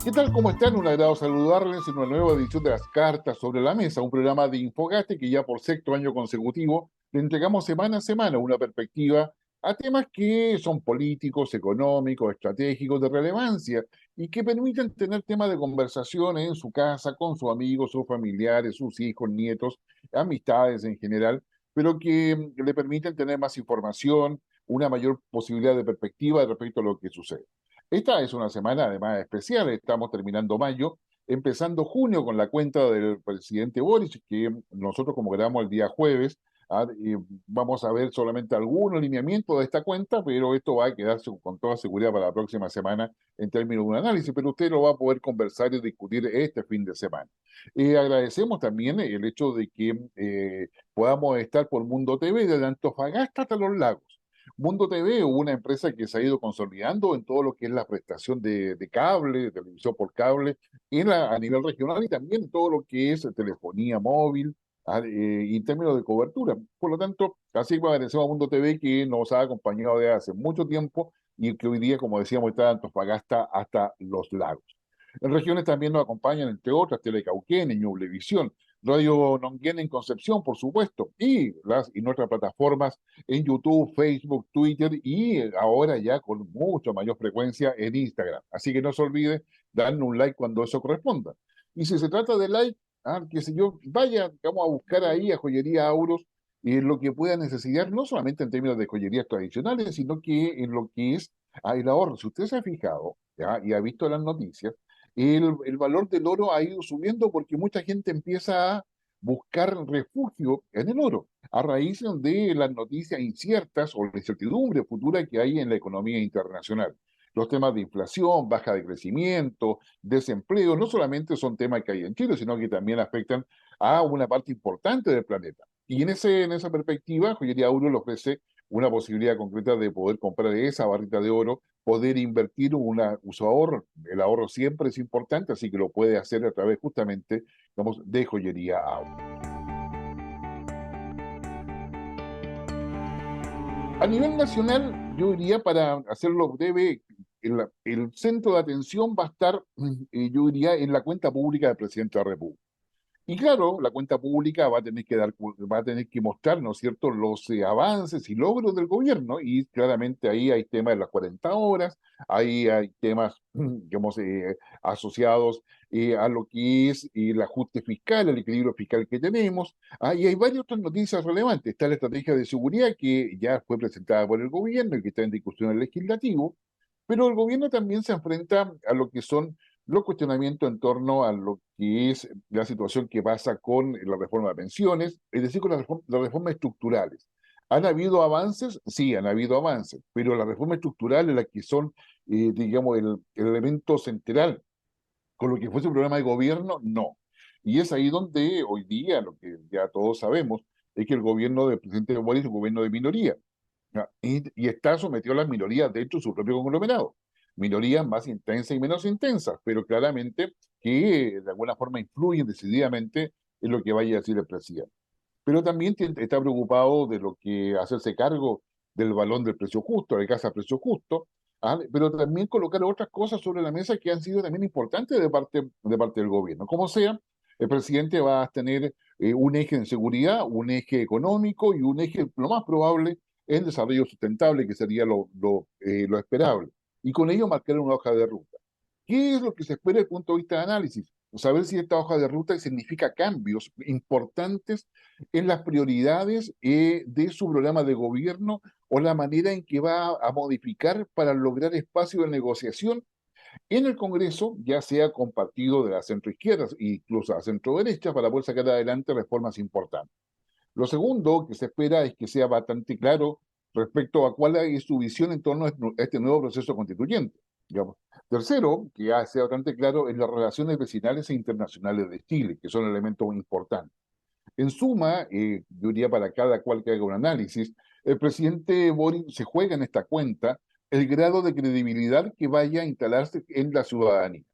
¿Qué tal? ¿Cómo están? Un agrado saludarles en una nueva edición de Las Cartas sobre la Mesa, un programa de Infogate que ya por sexto año consecutivo le entregamos semana a semana una perspectiva a temas que son políticos, económicos, estratégicos, de relevancia y que permiten tener temas de conversación en su casa, con sus amigos, sus familiares, sus hijos, nietos, amistades en general, pero que le permiten tener más información, una mayor posibilidad de perspectiva respecto a lo que sucede. Esta es una semana además especial, estamos terminando mayo, empezando junio con la cuenta del presidente Boris, que nosotros como grabamos el día jueves, vamos a ver solamente algunos lineamientos de esta cuenta, pero esto va a quedarse con toda seguridad para la próxima semana en términos de un análisis, pero usted lo va a poder conversar y discutir este fin de semana. Agradecemos también el hecho de que podamos estar por Mundo TV desde Antofagasta hasta Los Lagos. Mundo TV, una empresa que se ha ido consolidando en todo lo que es la prestación de cable, de televisión por cable, a nivel regional y también en todo lo que es telefonía móvil y en términos de cobertura. Por lo tanto, así que agradecemos a Mundo TV que nos ha acompañado desde hace mucho tiempo y que hoy día, como decíamos, está de Antofagasta hasta Los Lagos. En regiones también nos acompañan, entre otras, Telecauquén, Ñublevisión, Radio Nonguén en Concepción, por supuesto, y nuestras plataformas en YouTube, Facebook, Twitter y ahora ya con mucha mayor frecuencia en Instagram. Así que no se olvide darle un like cuando eso corresponda. Y si se trata de like, qué sé yo, vaya, vamos a buscar ahí a Joyería Auros lo que pueda necesitar, no solamente en términos de joyerías tradicionales, sino que en lo que es el ahorro. Si usted se ha fijado ¿ya? Y ha visto las noticias, el valor del oro ha ido subiendo porque mucha gente empieza a buscar refugio en el oro a raíz de las noticias inciertas o la incertidumbre futura que hay en la economía internacional. Los temas de inflación, baja de crecimiento, desempleo, no solamente son temas que hay en Chile, sino que también afectan a una parte importante del planeta. Y en esa perspectiva, Joyería Auro le ofrece una posibilidad concreta de poder comprar esa barrita de oro, poder invertir su ahorro. El ahorro siempre es importante, así que lo puede hacer a través justamente, digamos, de Joyería Auro. A nivel nacional, yo diría, para hacerlo breve, el centro de atención va a estar, yo diría, en la cuenta pública del presidente de la República. Y claro, la cuenta pública va a tener que mostrar, ¿no es cierto?, los avances y logros del gobierno. Y claramente ahí hay temas de las 40 horas, ahí hay temas, digamos, asociados a lo que es el ajuste fiscal, el equilibrio fiscal que tenemos. Y hay varias otras noticias relevantes. Está la estrategia de seguridad que ya fue presentada por el gobierno y que está en discusión en el legislativo. Pero el gobierno también se enfrenta a lo que son los cuestionamientos en torno a lo que es la situación que pasa con la reforma de pensiones, es decir, con las reformas estructurales. ¿Han habido avances? Sí, han habido avances, pero las reformas estructurales, las que son, digamos, el elemento central con lo que fuese un programa de gobierno, no. Y es ahí donde hoy día, lo que ya todos sabemos, es que el gobierno del presidente Boric es un gobierno de minoría. ¿Ya? Y está sometido a las minorías dentro de su propio conglomerado. Minorías más intensas y menos intensas, pero claramente que de alguna forma influyen decididamente en lo que vaya a decir el presidente. Pero también está preocupado de lo que hacerse cargo del balón del precio justo, de casa a precio justo, pero también colocar otras cosas sobre la mesa que han sido también importantes de parte del gobierno. Como sea, el presidente va a tener un eje en seguridad, un eje económico y un eje, lo más probable, en desarrollo sustentable, que sería lo esperable. Y con ello marcar una hoja de ruta. ¿Qué es lo que se espera desde el punto de vista de análisis? Saber si esta hoja de ruta significa cambios importantes en las prioridades de su programa de gobierno o la manera en que va a modificar para lograr espacio de negociación en el Congreso, ya sea con partidos de la centroizquierda e incluso a la centroderecha, para poder sacar adelante reformas importantes. Lo segundo que se espera es que sea bastante claro respecto a cuál es su visión en torno a este nuevo proceso constituyente. Digamos. Tercero, que sea bastante claro en las relaciones vecinales e internacionales de Chile, que son elementos importantes. En suma, yo diría para cada cual que haga un análisis, el presidente Boric se juega en esta cuenta el grado de credibilidad que vaya a instalarse en la ciudadanía.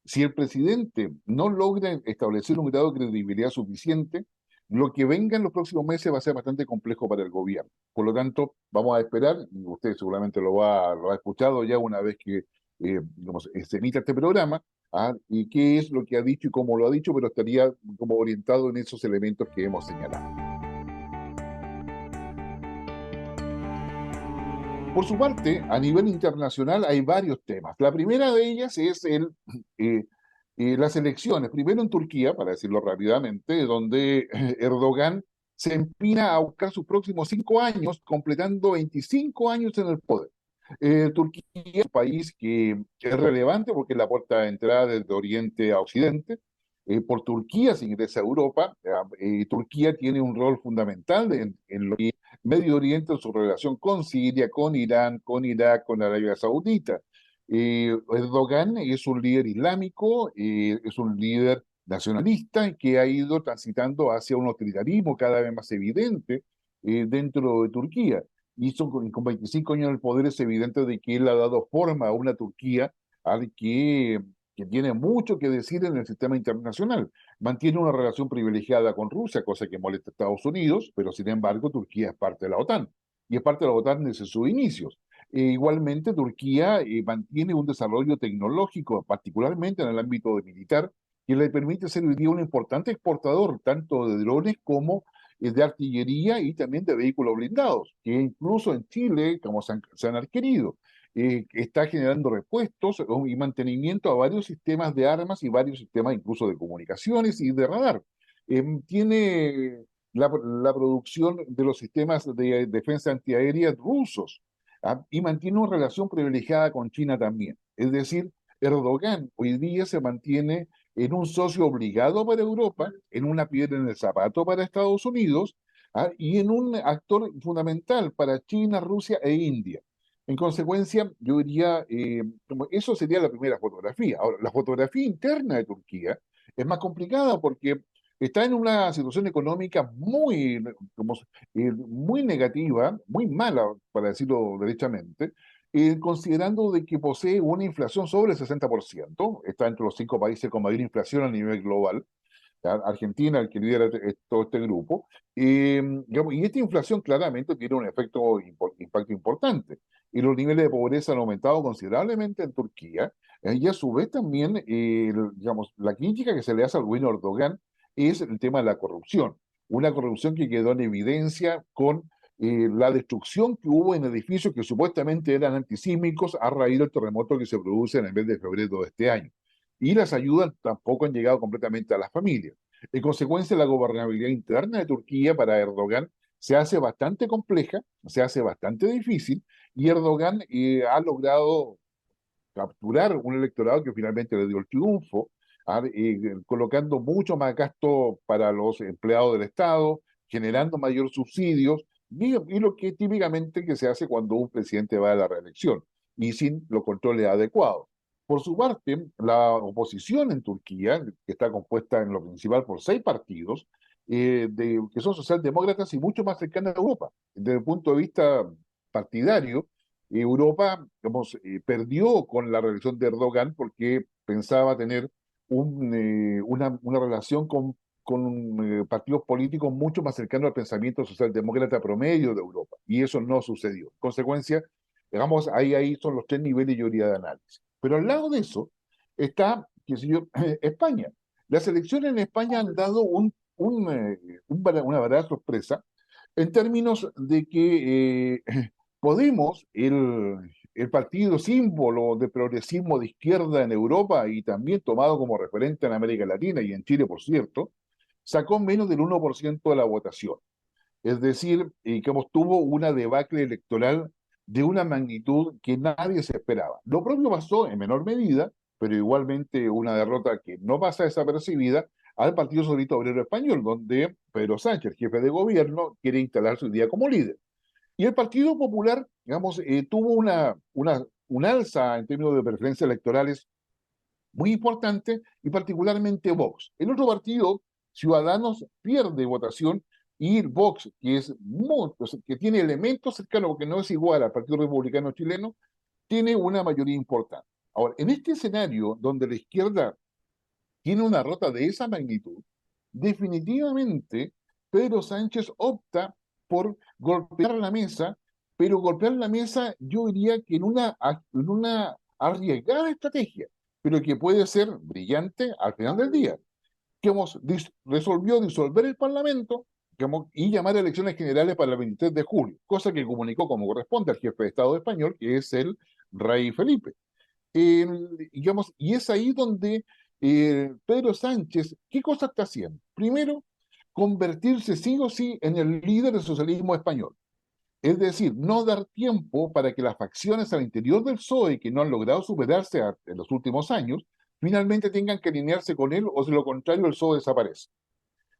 Si el presidente no logra establecer un grado de credibilidad suficiente, lo que venga en los próximos meses va a ser bastante complejo para el gobierno. Por lo tanto, vamos a esperar, y usted seguramente lo ha escuchado ya una vez que digamos, se emita este programa, y qué es lo que ha dicho y cómo lo ha dicho, pero estaría como orientado en esos elementos que hemos señalado. Por su parte, a nivel internacional hay varios temas. La primera de ellas es eh, las elecciones. Primero en Turquía, para decirlo rápidamente, donde Erdogan se empina a buscar sus próximos 5 años, completando 25 años en el poder. Turquía es un país que es relevante porque es la puerta de entrada desde Oriente a Occidente. Por Turquía se ingresa a Europa. Turquía tiene un rol fundamental en lo que Medio Oriente en su relación con Siria, con Irán, con Irak, con Arabia Saudita. Erdogan es un líder islámico, es un líder nacionalista que ha ido transitando hacia un autoritarismo cada vez más evidente dentro de Turquía. Y con 25 años en el poder es evidente de que él ha dado forma a una Turquía al que tiene mucho que decir en el sistema internacional. Mantiene una relación privilegiada con Rusia, cosa que molesta a Estados Unidos, pero sin embargo Turquía es parte de la OTAN. Y es parte de la OTAN desde sus inicios. Igualmente, Turquía mantiene un desarrollo tecnológico, particularmente en el ámbito militar, que le permite ser hoy día un importante exportador tanto de drones como de artillería y también de vehículos blindados, que incluso en Chile, como se han adquirido, está generando repuestos y mantenimiento a varios sistemas de armas y varios sistemas incluso de comunicaciones y de radar. Tiene la producción de los sistemas de defensa antiaérea rusos, y mantiene una relación privilegiada con China también. Es decir, Erdogan hoy día se mantiene en un socio obligado para Europa, en una piedra en el zapato para Estados Unidos, y en un actor fundamental para China, Rusia e India. En consecuencia, yo diría, eso sería la primera fotografía. Ahora, la fotografía interna de Turquía es más complicada porque está en una situación económica muy negativa, muy mala, para decirlo derechamente, considerando de que posee una inflación sobre el 60%, está entre los 5 países con mayor inflación a nivel global, Argentina, el que lidera todo este grupo, digamos, y esta inflación claramente tiene un impacto importante. Y los niveles de pobreza han aumentado considerablemente en Turquía, y a su vez también, digamos, la crítica que se le hace al gobierno de Erdogan es el tema de la corrupción. Una corrupción que quedó en evidencia con la destrucción que hubo en edificios que supuestamente eran antisísmicos a raíz del terremoto que se produce en el mes de febrero de este año. Y las ayudas tampoco han llegado completamente a las familias. En consecuencia, la gobernabilidad interna de Turquía para Erdogan se hace bastante compleja, se hace bastante difícil, y Erdogan ha logrado capturar un electorado que finalmente le dio el triunfo, colocando mucho más gasto para los empleados del Estado, generando mayor subsidios, y lo que típicamente que se hace cuando un presidente va a la reelección, y sin los controles adecuados. Por su parte, la oposición en Turquía, que está compuesta en lo principal por 6 partidos, que son socialdemócratas y mucho más cercanas a Europa. Desde el punto de vista partidario, Europa, digamos, perdió con la reelección de Erdogan porque pensaba tener una relación con partidos políticos mucho más cercanos al pensamiento socialdemócrata promedio de Europa. Y eso no sucedió. En consecuencia, digamos, ahí son los 3 niveles, yo diría, de análisis. Pero al lado de eso está, qué sé yo, España. Las elecciones en España han dado una verdadera sorpresa en términos de que Podemos, el partido símbolo de progresismo de izquierda en Europa y también tomado como referente en América Latina y en Chile, por cierto, sacó menos del 1% de la votación. Es decir, que tuvo una debacle electoral de una magnitud que nadie se esperaba. Lo propio pasó en menor medida, pero igualmente una derrota que no pasa desapercibida al Partido Socialista Obrero Español, donde Pedro Sánchez, jefe de gobierno, quiere instalarse hoy día como líder. Y el Partido Popular, digamos, tuvo un alza en términos de preferencias electorales muy importante, y particularmente Vox. El otro partido, Ciudadanos, pierde votación, y Vox, que tiene elementos cercanos, porque no es igual al Partido Republicano Chileno, tiene una mayoría importante. Ahora, en este escenario donde la izquierda tiene una derrota de esa magnitud, definitivamente Pedro Sánchez opta por golpear la mesa, pero golpear la mesa yo diría que en una arriesgada estrategia. pero que puede ser brillante al final del día. Digamos, resolvió disolver el Parlamento, digamos, y llamar a elecciones generales para el 23 de julio, cosa que comunicó como corresponde al jefe de Estado español, que es el rey Felipe. Digamos, y es ahí donde Pedro Sánchez, ¿qué cosa está haciendo? Primero, convertirse sí o sí en el líder del socialismo español. Es decir, no dar tiempo para que las facciones al interior del PSOE que no han logrado superarse en los últimos años, finalmente tengan que alinearse con él o de lo contrario el PSOE desaparece.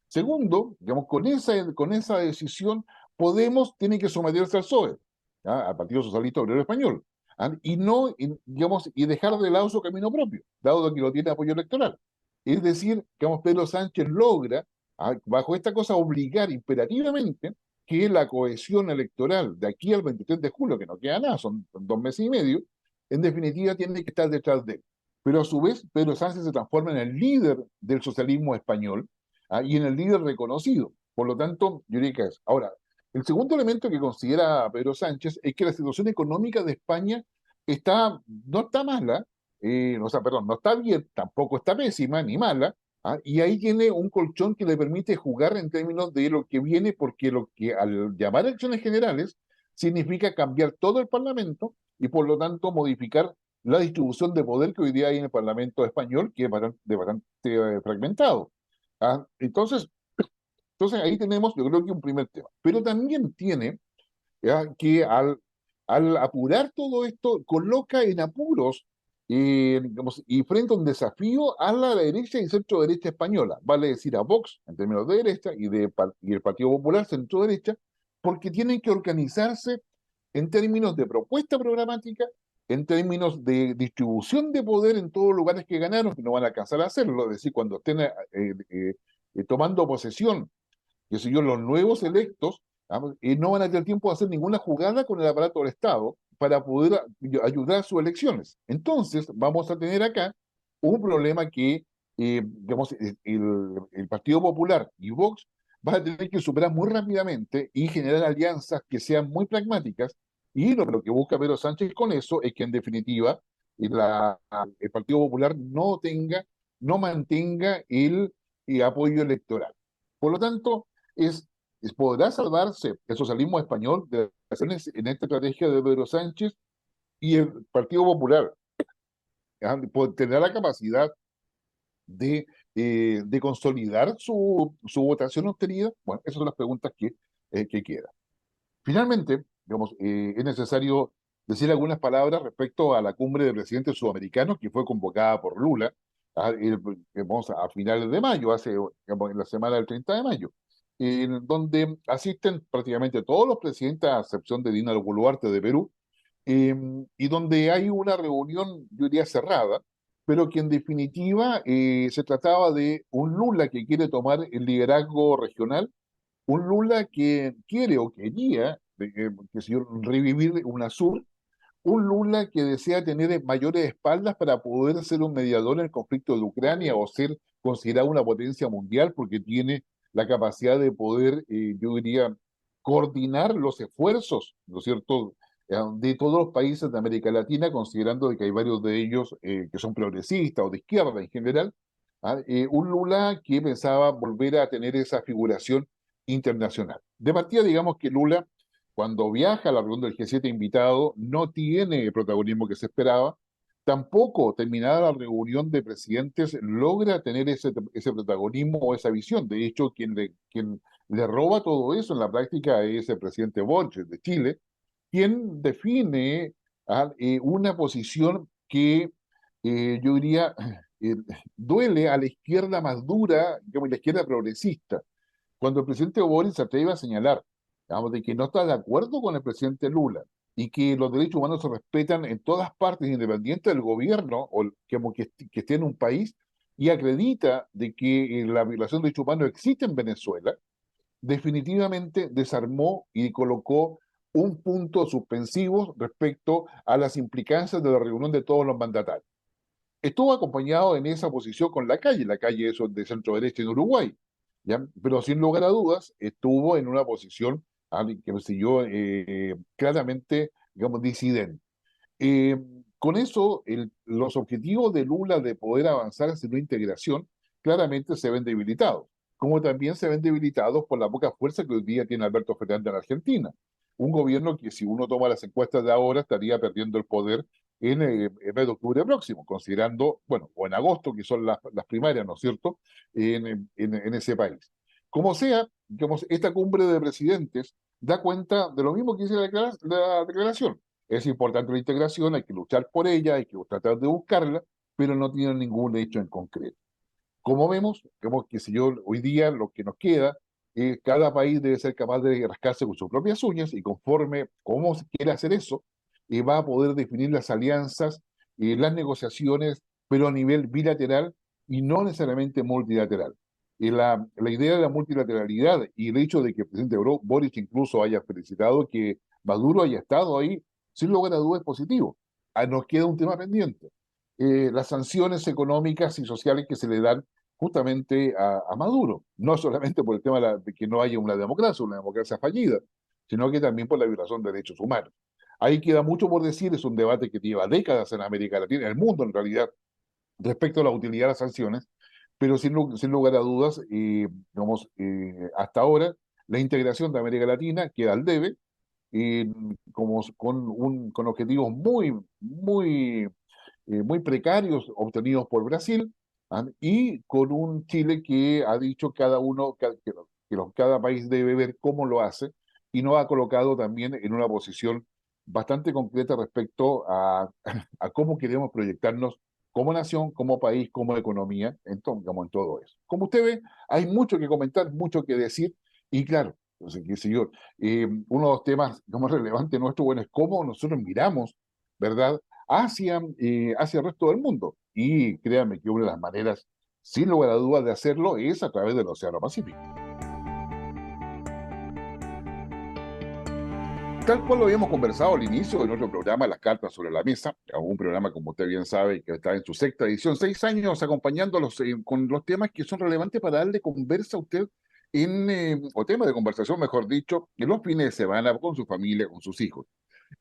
Segundo, digamos, con esa decisión, Podemos tiene que someterse al PSOE, ¿ya? Al Partido Socialista Obrero Español, ¿ah? Y no, digamos, y dejar de lado su camino propio, dado que lo tiene apoyo electoral. Es decir, digamos, Pedro Sánchez logra, bajo esta cosa, obligar imperativamente que la cohesión electoral de aquí al 23 de julio, que no queda nada, son 2 meses y medio, en definitiva tiene que estar detrás de él. Pero a su vez, Pedro Sánchez se transforma en el líder del socialismo español, y en el líder reconocido. Por lo tanto, yo diría que es. Ahora, el segundo elemento que considera Pedro Sánchez es que la situación económica de España no está mala, o sea, perdón, no está bien, tampoco está pésima ni mala, y ahí tiene un colchón que le permite jugar en términos de lo que viene, porque lo que al llamar elecciones generales significa cambiar todo el Parlamento y por lo tanto modificar la distribución de poder que hoy día hay en el Parlamento español, que es bastante fragmentado. Entonces ahí tenemos, yo creo que un primer tema. Pero también tiene, ¿ya?, que al apurar todo esto, coloca en apuros, digamos, y frente a un desafío a la derecha y centro derecha española, vale decir a Vox en términos de derecha y el Partido Popular centro derecha, porque tienen que organizarse en términos de propuesta programática, en términos de distribución de poder en todos los lugares que ganaron, que no van a alcanzar a hacerlo, es decir, cuando estén tomando posesión, que sé yo, los nuevos electos, no van a tener tiempo de hacer ninguna jugada con el aparato del Estado para poder ayudar a sus elecciones. Entonces, vamos a tener acá un problema que, digamos, el Partido Popular y Vox van a tener que superar muy rápidamente y generar alianzas que sean muy pragmáticas. Y lo que busca Pedro Sánchez con eso es que, en definitiva, la, el Partido Popular no mantenga el apoyo electoral. Por lo tanto, es, podrá salvarse el socialismo español de las acciones en esta estrategia de Pedro Sánchez, y el Partido Popular tendrá la capacidad de consolidar su votación obtenida. Bueno, esas son las preguntas que quedan. Finalmente, digamos, es necesario decir algunas palabras respecto a la cumbre de presidentes sudamericanos que fue convocada por Lula, digamos, a finales de mayo, digamos, en la semana del 30 de mayo, en donde asisten prácticamente todos los presidentes, a excepción de Dina Boluarte de Perú, eh, y donde hay una reunión, yo diría, cerrada, pero que en definitiva se trataba de un Lula que quiere tomar el liderazgo regional, un Lula que quiere o quería, que sé yo, revivir UNASUR, un Lula que desea tener mayores espaldas para poder ser un mediador en el conflicto de Ucrania o ser considerado una potencia mundial porque tiene la capacidad de poder, yo diría, coordinar los esfuerzos, ¿no es cierto?, de todos los países de América Latina, considerando de que hay varios de ellos que son progresistas o de izquierda en general. Un Lula que pensaba volver a tener esa figuración internacional. De partida, digamos que Lula, cuando viaja a la reunión del G7 invitado, no tiene el protagonismo que se esperaba. Tampoco, terminada la reunión de presidentes, logra tener ese protagonismo o esa visión. De hecho, quien le roba todo eso en la práctica es el presidente Boric de Chile, quien define una posición que yo diría duele a la izquierda más dura, digamos, la izquierda progresista, cuando el presidente Boric se atreve a señalar, digamos, de que no está de acuerdo con el presidente Lula y que los derechos humanos se respetan en todas partes, independiente del gobierno o que esté en un país, y acredita de que la violación de derechos humanos existe en Venezuela, definitivamente desarmó y colocó un punto suspensivo respecto a las implicancias de la reunión de todos los mandatarios. Estuvo acompañado en esa posición con la calle eso de centro derecha en Uruguay, ¿ya? Pero sin lugar a dudas estuvo en una posición, que me siguió claramente, digamos, disidente. Eh, con eso, los objetivos de Lula de poder avanzar hacia una integración claramente se ven debilitados, como también se ven debilitados por la poca fuerza que hoy día tiene Alberto Fernández en Argentina. Un gobierno que, si uno toma las encuestas de ahora, estaría perdiendo el poder en mes de octubre próximo, considerando, bueno, o en agosto, que son las primarias, ¿no es cierto?, en ese país. Como sea, digamos, esta cumbre de presidentes da cuenta de lo mismo que dice la declaración. Es importante la integración, hay que luchar por ella, hay que tratar de buscarla, pero no tiene ningún hecho en concreto. Como vemos que si yo, hoy día lo que nos queda, cada país debe ser capaz de rascarse con sus propias uñas y conforme cómo se quiere hacer eso, va a poder definir las alianzas, las negociaciones, pero a nivel bilateral y no necesariamente multilateral. La idea de la multilateralidad y el hecho de que el presidente Boric incluso haya felicitado que Maduro haya estado ahí, sin lugar a dudas es positivo. Nos queda un tema pendiente. Las sanciones económicas y sociales que se le dan justamente a Maduro, no solamente por el tema de que no haya una democracia fallida, sino que también por la violación de derechos humanos. Ahí queda mucho por decir, es un debate que lleva décadas en América Latina, en el mundo en realidad, respecto a la utilidad de las sanciones, pero sin lugar a dudas, digamos, hasta ahora la integración de América Latina queda al debe, con objetivos muy precarios obtenidos por Brasil, y con un Chile que ha dicho cada país debe ver cómo lo hace y nos ha colocado también en una posición bastante concreta respecto a cómo queremos proyectarnos como nación, como país, como economía, como en todo eso. Como usted ve, hay mucho que comentar, mucho que decir, y claro, entonces, qué sé yo, uno de los temas más relevantes nuestro, bueno, es cómo nosotros miramos, ¿verdad?, hacia el resto del mundo. Y créanme que una de las maneras, sin lugar a dudas, de hacerlo es a través del Océano Pacífico. Tal cual lo habíamos conversado al inicio de nuestro programa Las Cartas sobre la Mesa, un programa, como usted bien sabe, que está en su sexta edición, 6 años acompañándolos con los temas que son relevantes para darle conversa a usted, o tema de conversación, mejor dicho, en los fines de semana con su familia, con sus hijos.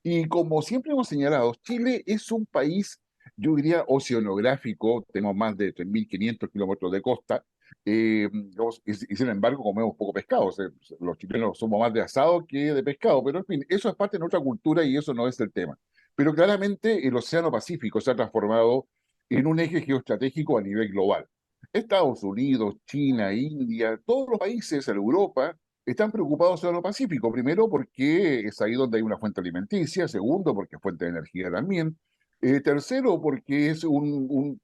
Y como siempre hemos señalado, Chile es un país, yo diría, oceanográfico, tenemos más de 3.500 kilómetros de costa, y sin embargo comemos poco pescado. O sea, los chilenos somos más de asado que de pescado, pero en fin, eso es parte de nuestra cultura y eso no es el tema. Pero claramente el Océano Pacífico se ha transformado en un eje geoestratégico a nivel global. Estados Unidos, China, India, todos los países, Europa, están preocupados en el Pacífico. Primero, porque es ahí donde hay una fuente alimenticia. Segundo, porque es fuente de energía también. Tercero, porque es un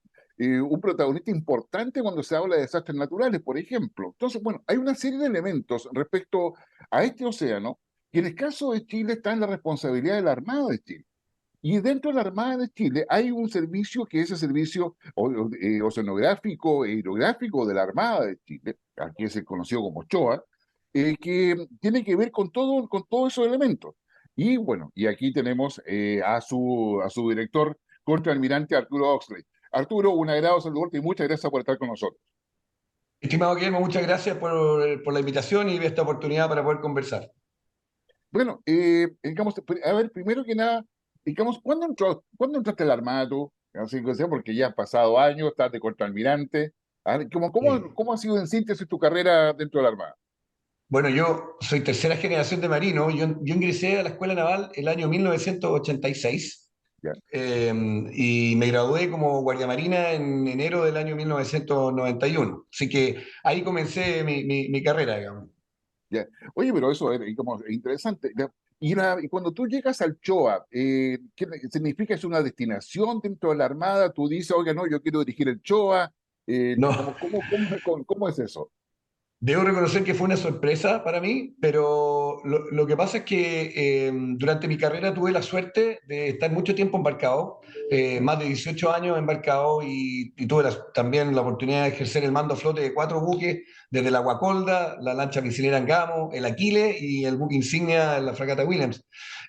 protagonista importante cuando se habla de desastres naturales, por ejemplo. Entonces, bueno, hay una serie de elementos respecto a este océano que en el caso de Chile está en la responsabilidad de la Armada de Chile. Y dentro de la Armada de Chile hay un servicio que es el servicio oceanográfico e hidrográfico de la Armada de Chile, aquí es el conocido como CHOA, que tiene que ver con todos esos elementos. Y bueno, y aquí tenemos a su director, contraalmirante Arturo Oxley. Arturo, un agrado saludarte y muchas gracias por estar con nosotros. Estimado Guillermo, muchas gracias por la invitación y esta oportunidad para poder conversar. Bueno, digamos, a ver, primero que nada, digamos, ¿cuándo entraste al Armada tú? Así que sea, porque ya han pasado años, estás de contraalmirante. Sí. ¿Cómo ha sido en síntesis tu carrera dentro de la Armada? Bueno, yo soy tercera generación de marino. Yo ingresé a la Escuela Naval el año 1986 Ya, y me gradué como guardiamarina en enero del año 1991. Así que ahí comencé mi carrera, digamos. ya. Oye, pero eso es interesante. Ya. Y cuando tú llegas al CHOA, ¿qué significa? ¿Es una destinación dentro de la Armada? Tú dices, oiga, no, yo quiero dirigir el CHOA. No, ¿Cómo es eso? debo reconocer que fue una sorpresa para mí, pero lo que pasa es que durante mi carrera tuve la suerte de estar mucho tiempo embarcado, más de 18 años embarcado y tuve también la oportunidad de ejercer el mando a flote de 4 buques, desde la Guacolda, la lancha misilera Angamo, el Aquile y el buque insignia, la fragata Williams.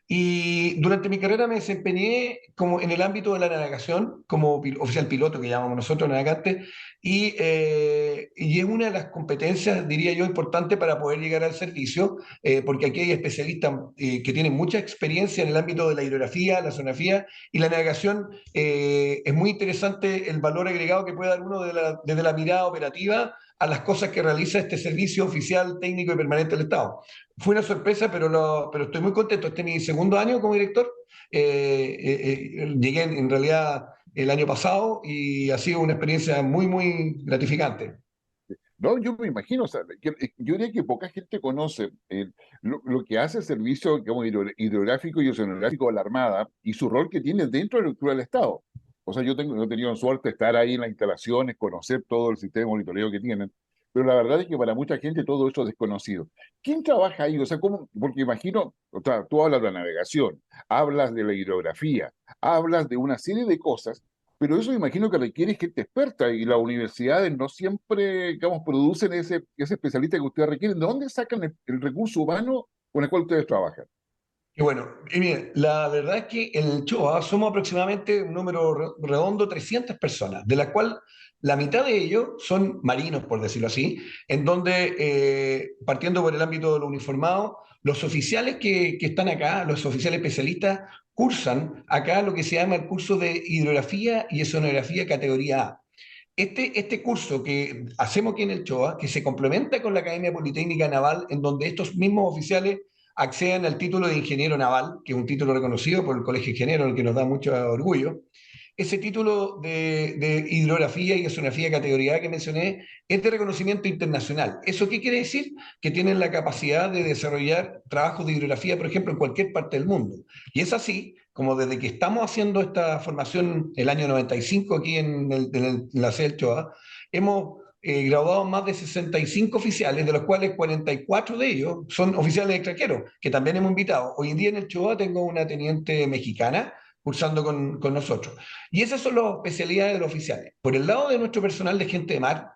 Y durante mi carrera me desempeñé como en el ámbito de la navegación, como oficial piloto que llamamos nosotros, navegante, y es una de las competencias diría yo, importante para poder llegar al servicio, porque aquí hay especialistas que tienen mucha experiencia en el ámbito de la hidrografía, la sonografía y la navegación. Es muy interesante el valor agregado que puede dar uno desde la mirada operativa a las cosas que realiza este servicio oficial, técnico y permanente del Estado. Fue una sorpresa, pero estoy muy contento. Este es mi segundo año como director. Llegué en realidad el año pasado y ha sido una experiencia muy, muy gratificante. No, yo me imagino, o sea, yo diría que poca gente conoce lo que hace el servicio, digamos, hidrográfico y oceanográfico de la Armada y su rol que tiene dentro de la estructura del Estado. O sea, yo he tenido suerte de estar ahí en las instalaciones, conocer todo el sistema de monitoreo que tienen, pero la verdad es que para mucha gente todo eso es desconocido. ¿Quién trabaja ahí? O sea, ¿cómo? Porque imagino, o sea, tú hablas de la navegación, hablas de la hidrografía, hablas de una serie de cosas, pero eso imagino que requiere gente experta y las universidades no siempre, digamos, producen ese especialista que ustedes requieren. ¿De dónde sacan el recurso humano con el cual ustedes trabajan? Y bueno, y mire, la verdad es que en el CHOA somos aproximadamente un número redondo, 300 personas, de la cual la mitad de ellos son marinos, por decirlo así, en donde, partiendo por el ámbito de lo uniformado, los oficiales que están acá, los oficiales especialistas, cursan acá lo que se llama el curso de hidrografía y oceanografía categoría A. Este curso que hacemos aquí en el CHOA, que se complementa con la Academia Politécnica Naval, en donde estos mismos oficiales acceden al título de ingeniero naval, que es un título reconocido por el Colegio de Ingenieros, el que nos da mucho orgullo. Ese título de hidrografía y oceanografía categoría A que mencioné es de reconocimiento internacional. ¿Eso qué quiere decir? Que tienen la capacidad de desarrollar trabajos de hidrografía, por ejemplo, en cualquier parte del mundo. Y es así como desde que estamos haciendo esta formación el año 95 aquí en la sede del CHOA, hemos graduado más de 65 oficiales, de los cuales 44 de ellos son oficiales extranjeros, que también hemos invitado. Hoy en día en el CHOA tengo una teniente mexicana cursando con nosotros. Y esas son las especialidades de los oficiales. Por el lado de nuestro personal de gente de mar,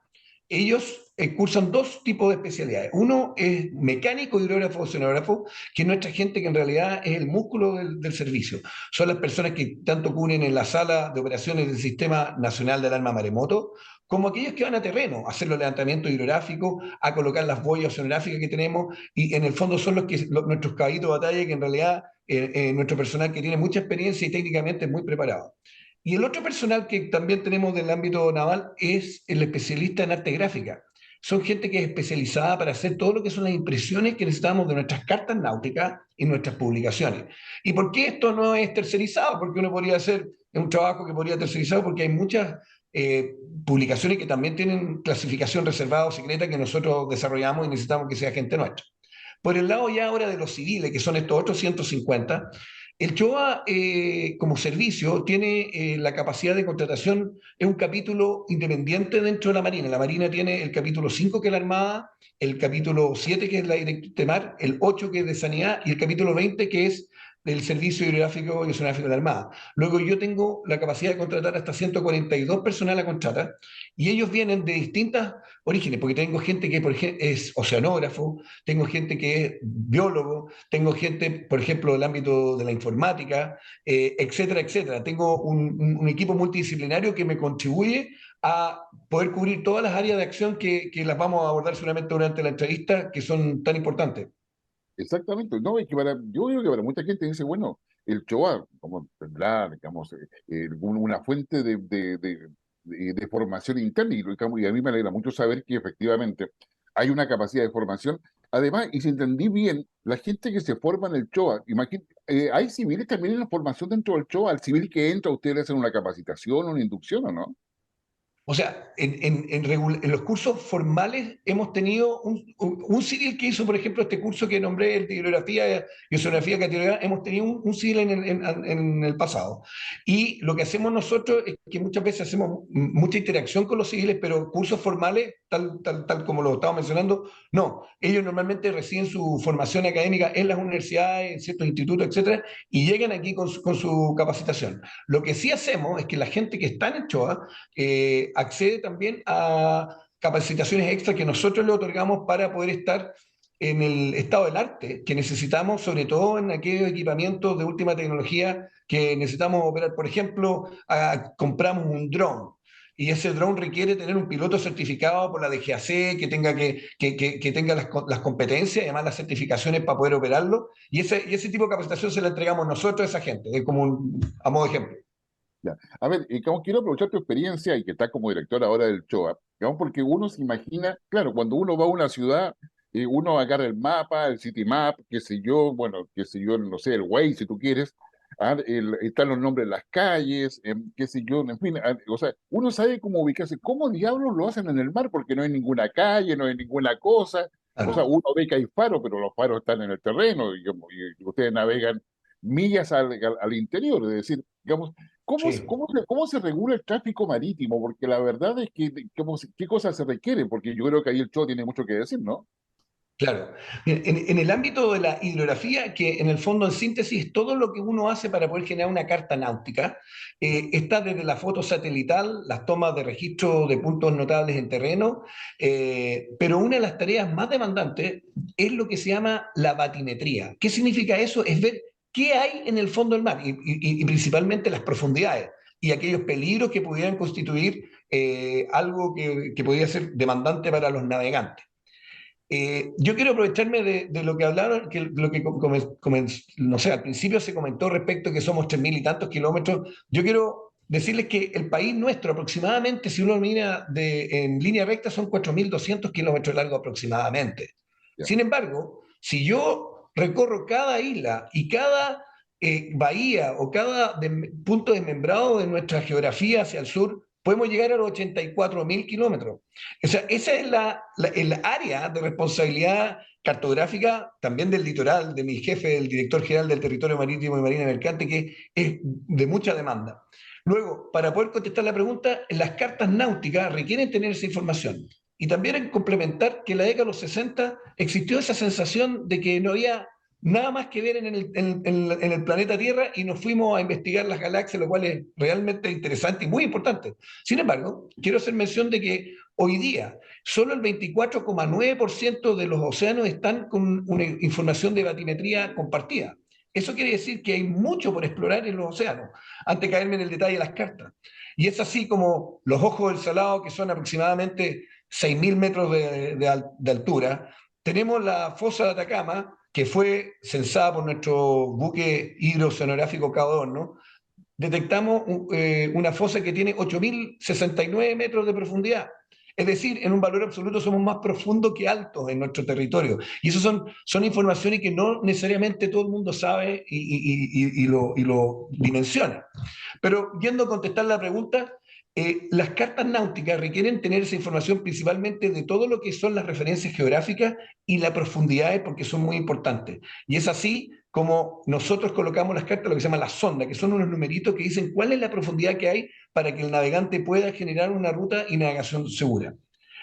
ellos cursan dos tipos de especialidades. Uno es mecánico, hidrógrafo, oceanógrafo, que es nuestra gente que en realidad es el músculo del servicio. Son las personas que tanto cubren en la sala de operaciones del Sistema Nacional de Alarma Maremoto, como aquellos que van a terreno, a hacer los levantamientos hidrográficos, a colocar las boyas oceanográficas que tenemos, y en el fondo son nuestros caballitos de batalla que en realidad nuestro personal que tiene mucha experiencia y técnicamente es muy preparado. Y el otro personal que también tenemos del ámbito naval es el especialista en arte gráfica. Son gente que es especializada para hacer todo lo que son las impresiones que necesitamos de nuestras cartas náuticas y nuestras publicaciones. ¿Y por qué esto no es tercerizado? Porque uno podría hacer un trabajo que podría tercerizado porque hay muchas eh, publicaciones que también tienen clasificación reservada o secreta que nosotros desarrollamos y necesitamos que sea gente nuestra. Por el lado ya ahora de los civiles, que son estos otros 150, el CHOA como servicio tiene la capacidad de contratación, es un capítulo independiente dentro de la Marina. La Marina tiene el capítulo 5 que es la Armada, el capítulo 7 que es la Dirección de Mar, el 8 que es de Sanidad y el capítulo 20 que es del Servicio Hidrográfico y Oceanográfico de la Armada. Luego yo tengo la capacidad de contratar hasta 142 personal a contratar y ellos vienen de distintas orígenes, porque tengo gente que por ejemplo, es oceanógrafo, tengo gente que es biólogo, tengo gente, por ejemplo, del ámbito de la informática, etcétera, etcétera. Tengo un equipo multidisciplinario que me contribuye a poder cubrir todas las áreas de acción que las vamos a abordar seguramente durante la entrevista, que son tan importantes. Exactamente, no, es que yo digo que para mucha gente dice, bueno, el Choa, como tendrá, digamos, una fuente de formación interna, y a mí me alegra mucho saber que efectivamente hay una capacidad de formación. Además, y si entendí bien, la gente que se forma en el CHOA, hay civiles también en la formación dentro del CHOA, al civil que entra, ustedes le hacen una capacitación, una inducción, ¿o no? O sea, en los cursos formales hemos tenido un civil que hizo, por ejemplo, este curso que nombré, el de hidrografía y oceanografía categoría, hemos tenido un civil en el pasado. Y lo que hacemos nosotros es que muchas veces hacemos mucha interacción con los civiles, pero cursos formales, tal como lo estaba mencionando, no. Ellos normalmente reciben su formación académica en las universidades, en ciertos institutos, etcétera, y llegan aquí con su capacitación. Lo que sí hacemos es que la gente que está en el CHOA accede también a capacitaciones extra que nosotros le otorgamos para poder estar en el estado del arte que necesitamos, sobre todo en aquellos equipamientos de última tecnología que necesitamos operar. Por ejemplo, compramos un dron y ese dron requiere tener un piloto certificado por la DGAC, que tenga las competencias y además las certificaciones para poder operarlo, y ese tipo de capacitación se la entregamos nosotros a esa gente, es como a modo de ejemplo. Ya. A ver, como quiero aprovechar tu experiencia y que estás como director ahora del CHOA, digamos, porque uno se imagina, claro, cuando uno va a una ciudad, uno agarra el mapa, el city map, qué sé yo, bueno, qué sé yo, no sé, el Waze si tú quieres, están los nombres de las calles, qué sé yo, en fin, o sea, uno sabe cómo ubicarse. ¿Cómo diablos lo hacen en el mar? Porque no hay ninguna calle, no hay ninguna cosa. O sea, Claro. uno ve que hay faros, pero los faros están en el terreno y ustedes navegan millas al interior, es decir, digamos, Sí. cómo se regula el tráfico marítimo? Porque la verdad es que, ¿qué cosas se requieren? Porque yo creo que ahí el show tiene mucho que decir, ¿no? Claro. En el ámbito de la hidrografía, que en el fondo, en síntesis, todo lo que uno hace para poder generar una carta náutica está desde la foto satelital, las tomas de registro de puntos notables en terreno, pero una de las tareas más demandantes es lo que se llama la batimetría. ¿Qué significa eso? Es ver qué hay en el fondo del mar y principalmente las profundidades y aquellos peligros que pudieran constituir algo que podría ser demandante para los navegantes. Yo quiero aprovecharme de lo que hablaron, que lo que no sé, al principio se comentó respecto a que somos 3.000 y tantos kilómetros. Yo quiero decirles que el país nuestro aproximadamente, si uno mira en línea recta, son 4.200 kilómetros de largo aproximadamente. Ya. Sin embargo, si yo recorro cada isla y cada bahía o cada punto desmembrado de nuestra geografía hacia el sur, podemos llegar a los 84.000 kilómetros. O sea, esa es el área de responsabilidad cartográfica también del litoral, de mi jefe, el director general del Territorio Marítimo y Marina Mercante, que es de mucha demanda. Luego, para poder contestar la pregunta, las cartas náuticas requieren tener esa información. Y también hay que complementar que en la década de los 60 existió esa sensación de que no había nada más que ver en el planeta Tierra y nos fuimos a investigar las galaxias, lo cual es realmente interesante y muy importante. Sin embargo, quiero hacer mención de que hoy día solo el 24,9% de los océanos están con una información de batimetría compartida. Eso quiere decir que hay mucho por explorar en los océanos, antes de caerme en el detalle de las cartas. Y es así como los ojos del Salado, que son aproximadamente 6.000 metros de altura. Tenemos la fosa de Atacama, que fue censada por nuestro buque hidroceanográfico Cabo. Detectamos una fosa que tiene 8.069 metros de profundidad. Es decir, en un valor absoluto somos más profundos que altos en nuestro territorio. Y eso son informaciones que no necesariamente todo el mundo sabe y lo dimensiona. Pero yendo a contestar la pregunta, las cartas náuticas requieren tener esa información principalmente de todo lo que son las referencias geográficas y las profundidades porque son muy importantes. Y es así como nosotros colocamos las cartas, lo que se llama la sonda, que son unos numeritos que dicen cuál es la profundidad que hay para que el navegante pueda generar una ruta y navegación segura.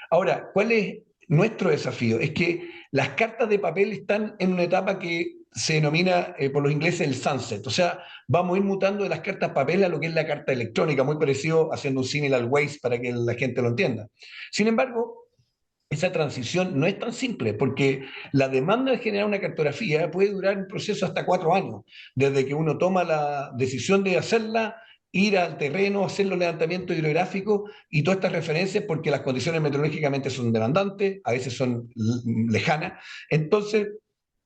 Ahora, ¿cuál es nuestro desafío? Es que las cartas de papel están en una etapa que se denomina por los ingleses el sunset, o sea, vamos a ir mutando de las cartas papel a lo que es la carta electrónica, muy parecido haciendo un símil al Waze para que la gente lo entienda. Sin embargo, esa transición no es tan simple, porque la demanda de generar una cartografía puede durar un proceso hasta 4 años, desde que uno toma la decisión de hacerla, ir al terreno, hacer los levantamientos hidrográficos y todas estas referencias, porque las condiciones meteorológicamente son demandantes, a veces son lejanas. Entonces,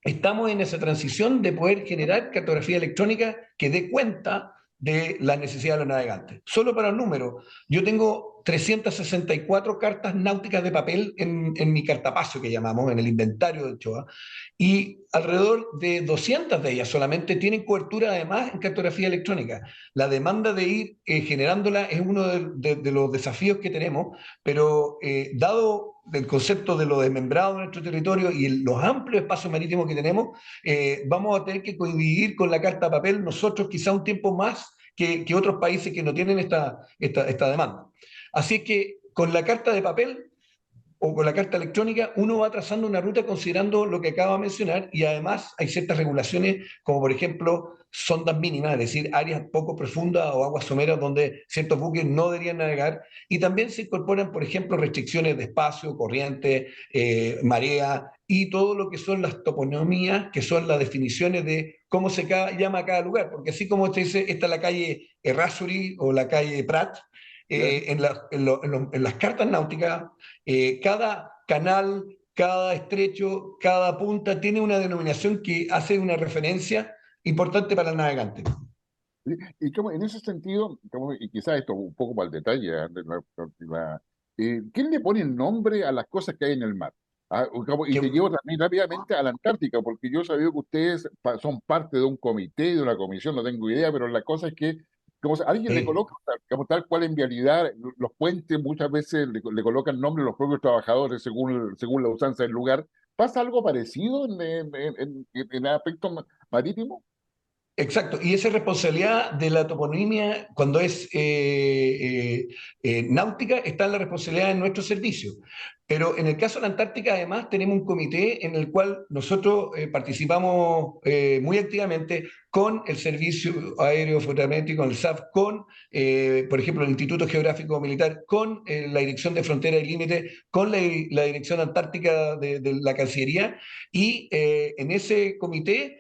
estamos en esa transición de poder generar cartografía electrónica que dé cuenta de la necesidad de los navegantes. Solo para el número, yo tengo 364 cartas náuticas de papel en mi cartapacio que llamamos, en el inventario de Ochoa, y alrededor de 200 de ellas solamente tienen cobertura además en cartografía electrónica. La demanda de ir generándola es uno de los desafíos que tenemos, pero dado el concepto de lo desmembrado de nuestro territorio y los amplios espacios marítimos que tenemos, vamos a tener que convivir con la carta papel nosotros quizá un tiempo más que otros países que no tienen esta demanda. Así que con la carta de papel o con la carta electrónica, uno va trazando una ruta considerando lo que acabo de mencionar y además hay ciertas regulaciones, como por ejemplo sondas mínimas, es decir, áreas poco profundas o aguas someras donde ciertos buques no deberían navegar, y también se incorporan, por ejemplo, restricciones de espacio, corriente, marea y todo lo que son las toponomías, que son las definiciones de cómo se llama cada lugar, porque así como usted dice, esta es la calle Errázuriz o la calle Prat, Ya. en las cartas náuticas, cada canal, cada estrecho, cada punta tiene una denominación que hace una referencia importante para el navegante. Sí, y como en ese sentido, y quizás esto un poco para el detalle, ¿quién le pone nombre a las cosas que hay en el mar? Y Que, te llevo también rápidamente a la Antártica, porque yo sabía que ustedes son parte de un comité, de una comisión, no tengo idea, pero la cosa es que alguien le eh, coloca, como tal cual en vialidad, los puentes muchas veces le colocan nombre a los propios trabajadores según la usanza del lugar. ¿Pasa algo parecido en el aspecto marítimo? Exacto, y esa es responsabilidad de la toponimia cuando es náutica, está en la responsabilidad de nuestro servicio. Pero en el caso de la Antártica, además, tenemos un comité en el cual nosotros participamos muy activamente con el Servicio Aéreo Fotométrico, con el SAF, con, por ejemplo, el Instituto Geográfico Militar, con la Dirección de Frontera y Límite, con la Dirección Antártica de la Cancillería, y en ese comité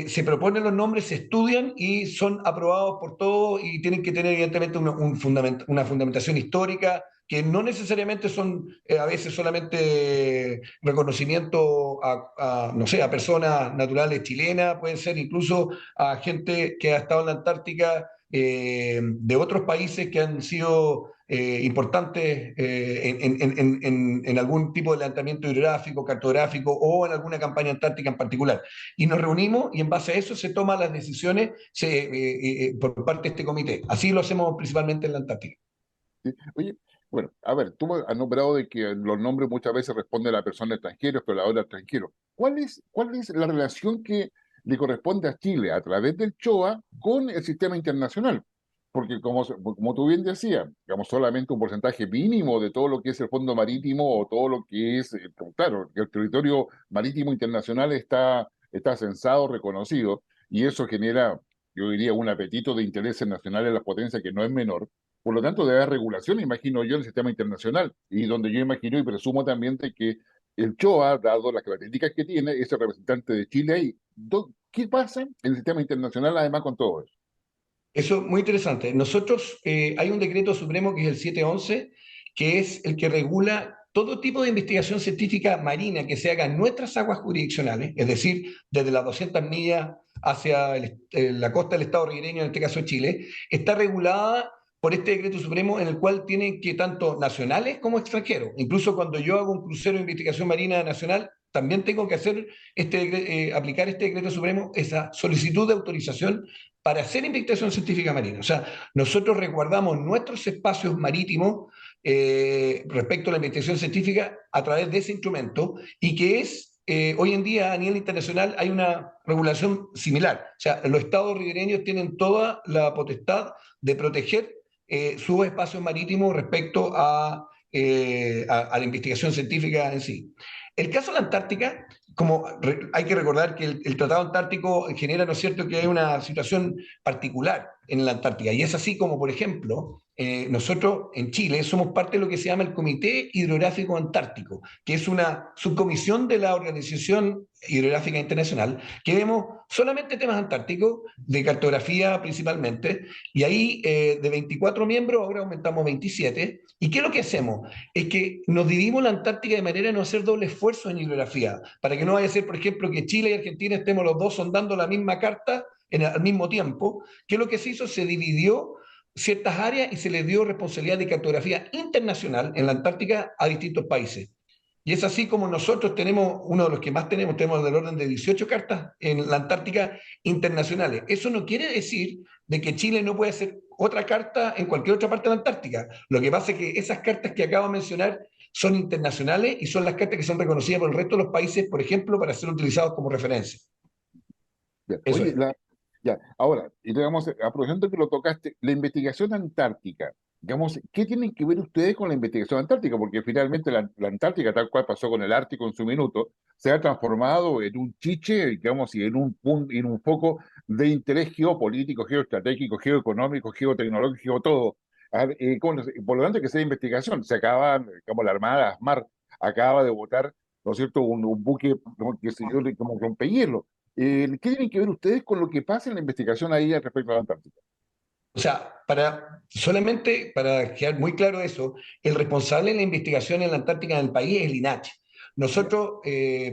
se proponen los nombres, se estudian y son aprobados por todos y tienen que tener evidentemente una fundamentación histórica que no necesariamente son a veces solamente reconocimiento no sé, a personas naturales chilenas, pueden ser incluso a gente que ha estado en la Antártica de otros países que han sido importantes en algún tipo de levantamiento hidrográfico, cartográfico o en alguna campaña antártica en particular. Y nos reunimos y en base a eso se toman las decisiones por parte de este comité. Así lo hacemos principalmente en la Antártica. Sí. Oye, bueno, a ver, tú has nombrado de que los nombres muchas veces responden a personas extranjeras, pero ahora extranjeros. ¿Cuál es la relación que le corresponde a Chile a través del CHOA con el sistema internacional? Porque como tú bien decías, digamos, solamente un porcentaje mínimo de todo lo que es el fondo marítimo o todo lo que es, claro, el territorio marítimo internacional está censado, reconocido, y eso genera, yo diría, un apetito de intereses nacionales en las potencias que no es menor. Por lo tanto, debe haber regulación, imagino yo, en el sistema internacional, y donde yo imagino y presumo también de que el CHOA, dado las características que tiene, es el representante de Chile ahí. ¿Qué pasa en el sistema internacional además con todo eso? Eso es muy interesante. Nosotros, hay un decreto supremo que es el 711, que es el que regula todo tipo de investigación científica marina que se haga en nuestras aguas jurisdiccionales, es decir, desde las 200 millas hacia la costa del Estado ribereño, en este caso Chile, está regulada por este decreto supremo en el cual tienen que tanto nacionales como extranjeros. Incluso cuando yo hago un crucero de investigación marina nacional, también tengo que hacer aplicar este decreto supremo, esa solicitud de autorización para hacer investigación científica marina. O sea, nosotros resguardamos nuestros espacios marítimos respecto a la investigación científica a través de ese instrumento y que es, hoy en día a nivel internacional hay una regulación similar. O sea, los estados ribereños tienen toda la potestad de proteger sus espacios marítimos respecto a la investigación científica en sí. El caso de la Antártica, hay que recordar que el Tratado Antártico genera, ¿no es cierto?, que hay una situación particular en la Antártica. Y es así como, por ejemplo, nosotros en Chile somos parte de lo que se llama el Comité Hidrográfico Antártico, que es una subcomisión de la Organización Hidrográfica Internacional, que vemos solamente temas antárticos, de cartografía principalmente, y ahí de 24 miembros ahora aumentamos a 27. ¿Y qué es lo que hacemos? Es que nos dividimos la Antártica de manera a no hacer doble esfuerzo en hidrografía, para que no vaya a ser, por ejemplo, que Chile y Argentina estemos los dos sondando la misma carta al mismo tiempo. ¿Qué es lo que se hizo? Se dividió ciertas áreas y se les dio responsabilidad de cartografía internacional en la Antártica a distintos países. Y es así como nosotros tenemos, uno de los que más tenemos del orden de 18 cartas en la Antártica internacionales. Eso no quiere decir de que Chile no puede hacer otra carta en cualquier otra parte de la Antártica. Lo que pasa es que esas cartas que acabo de mencionar son internacionales y son las cartas que son reconocidas por el resto de los países, por ejemplo, para ser utilizados como referencia. Ya. Eso Oye, es. ya, ahora, y digamos, aprovechando que lo tocaste, la investigación antártica, digamos, ¿qué tienen que ver ustedes con la investigación antártica? Porque finalmente la Antártica, tal cual pasó con el Ártico en su minuto, se ha transformado en un chiche, digamos, y en un foco de interés geopolítico, geoestratégico, geoeconómico, geotecnológico, todo. Por lo tanto, hay que hacer investigación. Se acaba, como la Armada, ASMAR, acaba de votar, ¿no es cierto?, un buque que se dio como rompehielo. ¿Qué tienen que ver ustedes con lo que pasa en la investigación ahí respecto a la Antártica? O sea, solamente para quedar muy claro eso, el responsable de la investigación en la Antártica del país es el INACH. Ya. Nosotros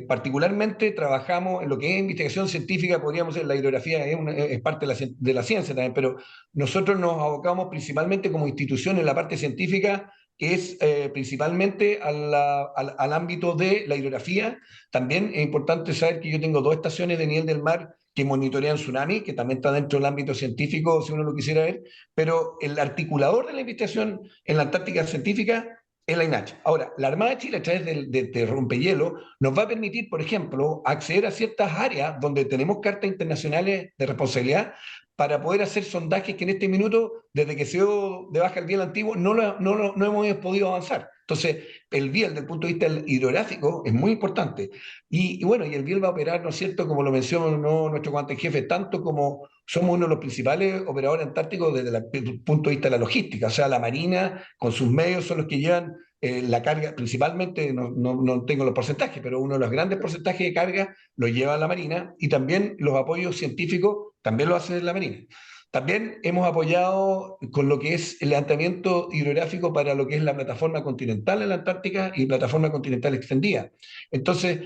particularmente trabajamos en lo que es investigación científica, podríamos decir, la hidrografía es parte de la ciencia también, pero nosotros nos abocamos principalmente como institución en la parte científica, que es principalmente al ámbito de la hidrografía. También es importante saber que yo tengo dos estaciones de nivel del mar que monitorean tsunami, que también está dentro del ámbito científico, si uno lo quisiera ver, pero el articulador de la investigación en la Antártica científica es la INACH. Ahora, la Armada de Chile, a través de Rompehielo, nos va a permitir, por ejemplo, acceder a ciertas áreas donde tenemos cartas internacionales de responsabilidad para poder hacer sondajes que en este minuto, desde que se dio de baja el biel antiguo, no hemos podido avanzar. Entonces, el biel, desde el punto de vista hidrográfico, es muy importante. Y bueno, y el biel va a operar, ¿no es cierto?, como lo mencionó nuestro comandante en jefe, tanto como somos uno de los principales operadores antárticos desde el punto de vista de la logística, o sea, la Marina con sus medios son los que llevan la carga, principalmente, no tengo los porcentajes, pero uno de los grandes porcentajes de carga lo lleva la Marina y también los apoyos científicos también lo hace la Marina. También hemos apoyado con lo que es el levantamiento hidrográfico para lo que es la plataforma continental en la Antártica y plataforma continental extendida. Entonces,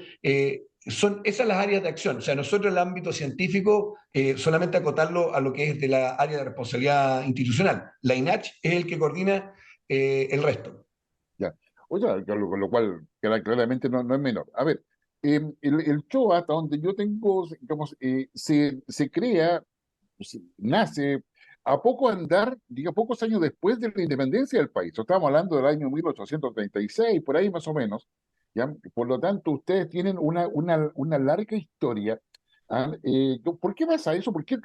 son esas las áreas de acción. O sea, nosotros en el ámbito científico, solamente acotarlo a lo que es de la área de responsabilidad institucional. La INACH es el que coordina el resto. Ya. Oye, con lo cual claramente no es menor. A ver, el CHOA, hasta donde yo tengo, digamos, se crea, nace a poco andar, diga, pocos años después de la independencia del país. Estamos hablando del año 1836, por ahí más o menos. ¿Ya? Por lo tanto, ustedes tienen una larga historia. ¿Ah? ¿Por qué pasa eso? ¿Por qué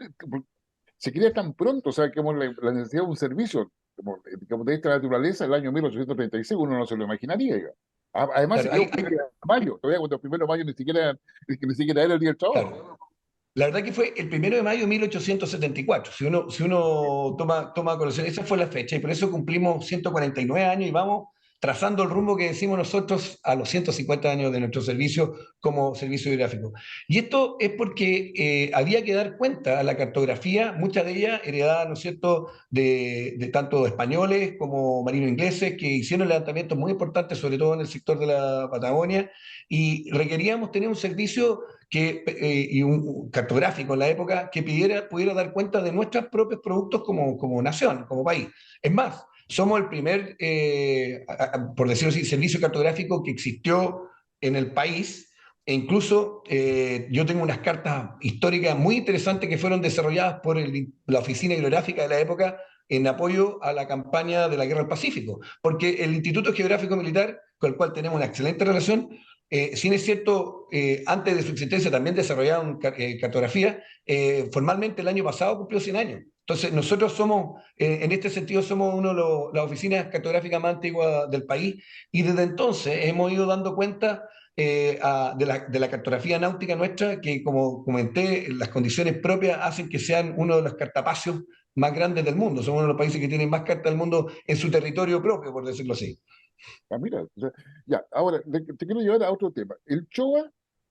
se crea tan pronto? O sea, como la necesidad de un servicio como de esta naturaleza, el año 1836, uno no se lo imaginaría. Diga. Además, se Claro, creó un 1 de mayo, todavía cuando el 1 de mayo ni siquiera era el Día del claro. Trabajo. La verdad que fue el 1 de mayo de 1874. Si uno toma conocimiento, esa fue la fecha y por eso cumplimos 149 años y vamos trazando el rumbo que decimos nosotros a los 150 años de nuestro servicio como servicio hidrográfico. Y esto es porque había que dar cuenta a la cartografía, muchas de ellas heredadas, ¿no es cierto?, de tanto españoles como marinos ingleses que hicieron levantamientos muy importantes, sobre todo en el sector de la Patagonia, y requeríamos tener un servicio y un cartográfico en la época que pudiera dar cuenta de nuestros propios productos como nación, como país. Es más, somos el primer, por decirlo así, servicio cartográfico que existió en el país. E incluso yo tengo unas cartas históricas muy interesantes que fueron desarrolladas por la Oficina Hidrográfica de la época en apoyo a la campaña de la Guerra del Pacífico, porque el Instituto Geográfico Militar, con el cual tenemos una excelente relación, si es cierto, antes de su existencia también desarrollaron cartografía, formalmente el año pasado cumplió 100 años. Entonces, nosotros somos, en este sentido, somos una de las oficinas cartográficas más antiguas del país y desde entonces hemos ido dando cuenta de la cartografía náutica nuestra, que como comenté, las condiciones propias hacen que sean uno de los cartapacios más grandes del mundo. Somos uno de los países que tienen más cartas del mundo en su territorio propio, por decirlo así. Ah, mira, o sea, ya, ahora te quiero llevar a otro tema. El CHOA,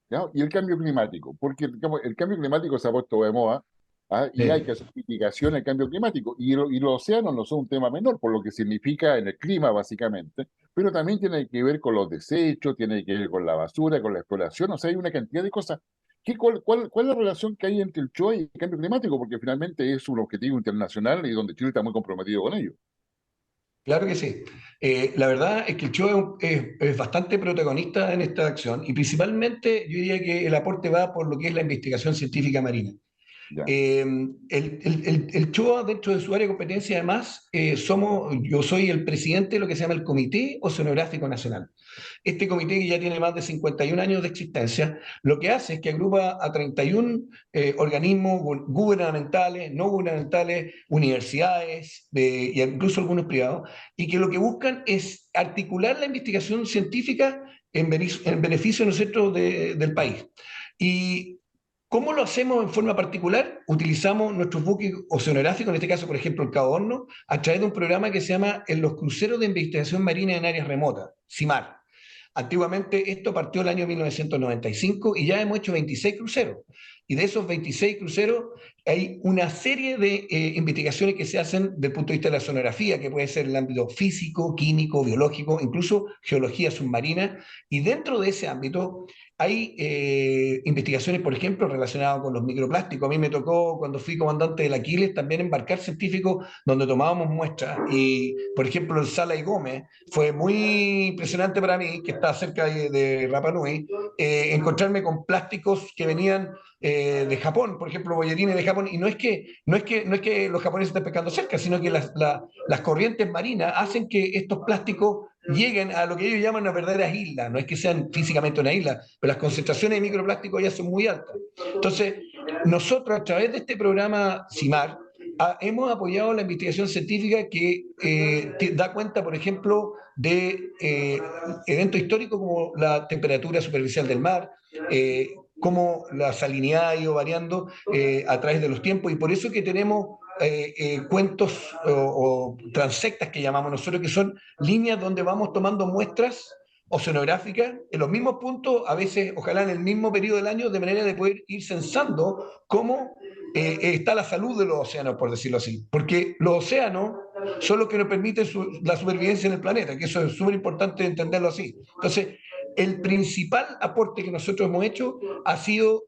¿ya? Y el cambio climático, porque digamos, el cambio climático se ha puesto de moda. ¿Ah? Y hay que hacer mitigación al cambio climático. Y los océanos no son un tema menor, por lo que significa en el clima, básicamente, pero también tiene que ver con los desechos, tiene que ver con la basura, con la exploración, o sea, hay una cantidad de cosas. ¿Cuál es la relación que hay entre el CHOA y el cambio climático? Porque finalmente es un objetivo internacional y donde Chile está muy comprometido con ello. Claro que sí. La verdad es que el show es bastante protagonista en esta acción y principalmente yo diría que el aporte va por lo que es la investigación científica marina. Ya. El CHOA, dentro de su área de competencia, además, yo soy el presidente de lo que se llama el Comité Oceanográfico Nacional. Este comité, que ya tiene más de 51 años de existencia, lo que hace es que agrupa a 31 organismos gubernamentales, no gubernamentales, universidades y incluso algunos privados, y que lo que buscan es articular la investigación científica en beneficio, ¿no es cierto?, del país. Y ¿cómo lo hacemos en forma particular? Utilizamos nuestros buques oceanográficos, en este caso, por ejemplo, el Cabo Horno, a través de un programa que se llama los Cruceros de Investigación Marina en Áreas Remotas, CIMAR. Antiguamente esto partió el año 1995 y ya hemos hecho 26 cruceros. y de esos 26 cruceros hay una serie de investigaciones que se hacen desde el punto de vista de la sonografía, que puede ser en el ámbito físico, químico, biológico, incluso geología submarina, y dentro de ese ámbito hay investigaciones, por ejemplo, relacionadas con los microplásticos. A mí me tocó, cuando fui comandante del Aquiles, también embarcar científicos donde tomábamos muestras. Y, por ejemplo, el Sala y Gómez fue muy impresionante para mí, que está cerca de Rapa Nui, encontrarme con plásticos que venían de Japón, por ejemplo, bollerines de Japón. Y no es que los japoneses estén pescando cerca, sino que las corrientes marinas hacen que estos plásticos lleguen a lo que ellos llaman una verdadera isla. No es que sean físicamente una isla, pero las concentraciones de microplásticos ya son muy altas. Entonces, nosotros a través de este programa CIMAR hemos apoyado la investigación científica que da cuenta, por ejemplo, de eventos históricos como la temperatura superficial del mar, cómo la salinidad ha ido variando a través de los tiempos, y por eso que tenemos cuentos o transectas que llamamos nosotros, que son líneas donde vamos tomando muestras oceanográficas en los mismos puntos, a veces ojalá en el mismo periodo del año, de manera de poder ir censando cómo está la salud de los océanos, por decirlo así. Porque los océanos son los que nos permiten la supervivencia en el planeta, que eso es súper importante entenderlo así. Entonces, el principal aporte que nosotros hemos hecho ha sido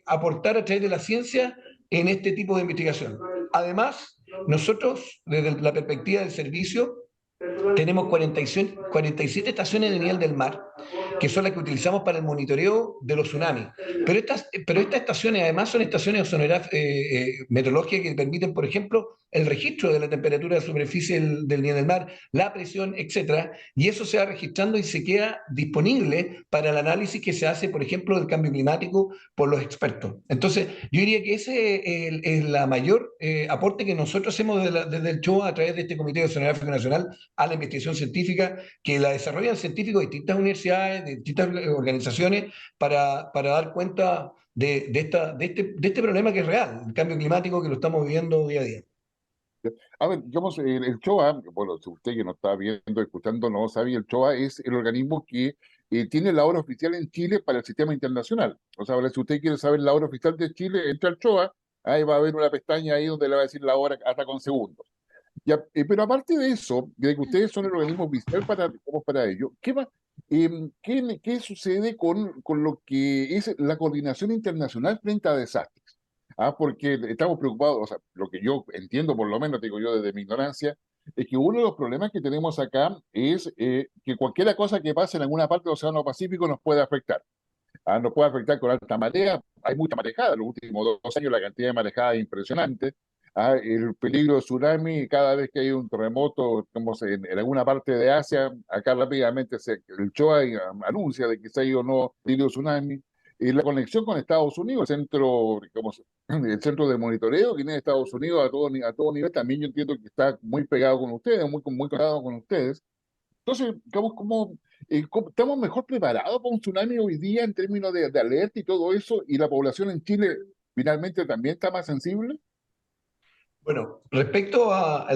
aportar a través de la ciencia en este tipo de investigación. Además, nosotros, desde la perspectiva del servicio, tenemos 47 estaciones de nivel del mar, que son las que utilizamos para el monitoreo de los tsunamis. Pero estas estaciones además son estaciones meteorológicas que permiten, por ejemplo, el registro de la temperatura de superficie del nivel del mar, la presión, etcétera, y eso se va registrando y se queda disponible para el análisis que se hace, por ejemplo, del cambio climático por los expertos. Entonces, yo diría que ese es la mayor aporte que nosotros hacemos desde el CHOA a través de este Comité Oceanográfico Nacional a la investigación científica, que la desarrollan científicos de distintas universidades, de distintas organizaciones, para dar cuenta de este problema que es real, el cambio climático que lo estamos viviendo día a día. A ver, digamos, el CHOA, bueno, si usted que nos está viendo, escuchando, no sabe, el CHOA es el organismo que tiene la hora oficial en Chile para el sistema internacional. O sea, ahora, si usted quiere saber la hora oficial de Chile, entra al CHOA, ahí va a haber una pestaña ahí donde le va a decir la hora hasta con segundos. Ya, pero aparte de eso, de que ustedes son el organismo oficial para ello, ¿qué sucede con lo que es la coordinación internacional frente a desastres? Porque estamos preocupados, o sea, lo que yo entiendo, por lo menos, digo yo desde mi ignorancia, es que uno de los problemas que tenemos acá es que cualquier cosa que pase en alguna parte del Océano Pacífico nos puede afectar. Nos puede afectar con alta marea, hay mucha marejada, los últimos 2 años la cantidad de marejada es impresionante. El peligro de tsunami, cada vez que hay un terremoto como en alguna parte de Asia, acá rápidamente el CHOA anuncia de que se ha ido o no peligro de tsunami. La conexión con Estados Unidos, el centro de monitoreo que tiene Estados Unidos a todo nivel, también yo entiendo que está muy pegado con ustedes, muy pegado con ustedes. Entonces, digamos, estamos mejor preparados para un tsunami hoy día en términos de alerta y todo eso, y la población en Chile finalmente también está más sensible. Bueno, respecto a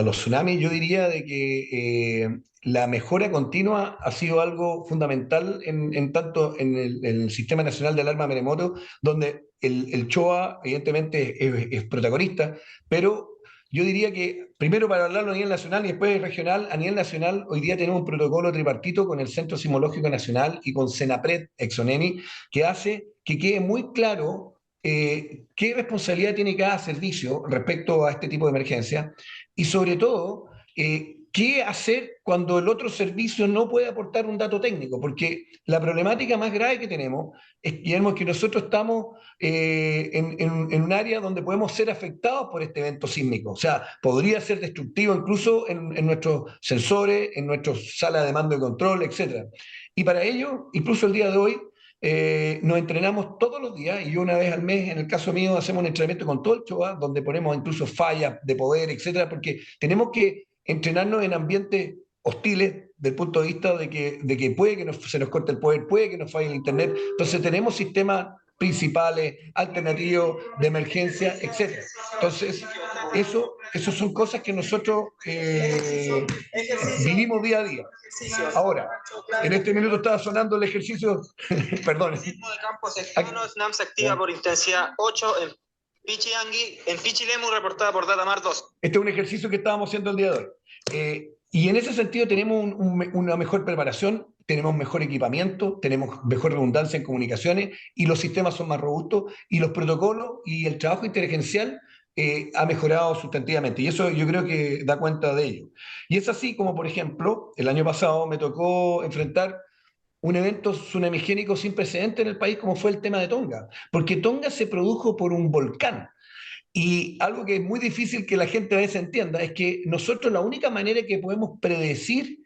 los tsunamis, yo diría de que la mejora continua ha sido algo fundamental en tanto en el Sistema Nacional de Alarma Maremoto, donde el CHOA evidentemente es protagonista, pero yo diría que primero, para hablarlo a nivel nacional y después regional, a nivel nacional hoy día tenemos un protocolo tripartito con el Centro Sismológico Nacional y con CENAPRED, Exonemi, que hace que quede muy claro qué responsabilidad tiene cada servicio respecto a este tipo de emergencia, y sobre todo qué hacer cuando el otro servicio no puede aportar un dato técnico, porque la problemática más grave que tenemos es, Guillermo, que nosotros estamos en un área donde podemos ser afectados por este evento sísmico. O sea, podría ser destructivo incluso en nuestros sensores, en nuestras salas de mando y control, etcétera. Y para ello, incluso el día de hoy, nos entrenamos todos los días, y una vez al mes, en el caso mío, hacemos un entrenamiento con todo el CHOA, donde ponemos incluso fallas de poder, etcétera, porque tenemos que entrenarnos en ambientes hostiles del punto de vista de que puede que se nos corte el poder, puede que nos falle el internet. Entonces tenemos sistemas principales, alternativos, de emergencia, etcétera. Entonces, Eso son cosas que nosotros vivimos día a día. Ahora, en este minuto estaba sonando el ejercicio, perdón. El sismo de campo cercano, SNAM se activa por intensidad 8 en Pichilangui, en Pichilemu, reportada por Datamar 2. Este es un ejercicio que estábamos haciendo el día de hoy. Y en ese sentido tenemos una mejor preparación, tenemos mejor equipamiento, tenemos mejor redundancia en comunicaciones y los sistemas son más robustos y los protocolos y el trabajo inteligencial ha mejorado sustantivamente. Y eso yo creo que da cuenta de ello. Y es así como, por ejemplo, el año pasado me tocó enfrentar un evento tsunamigénico sin precedente en el país como fue el tema de Tonga, porque Tonga se produjo por un volcán. Y algo que es muy difícil que la gente a veces entienda es que nosotros la única manera que podemos predecir,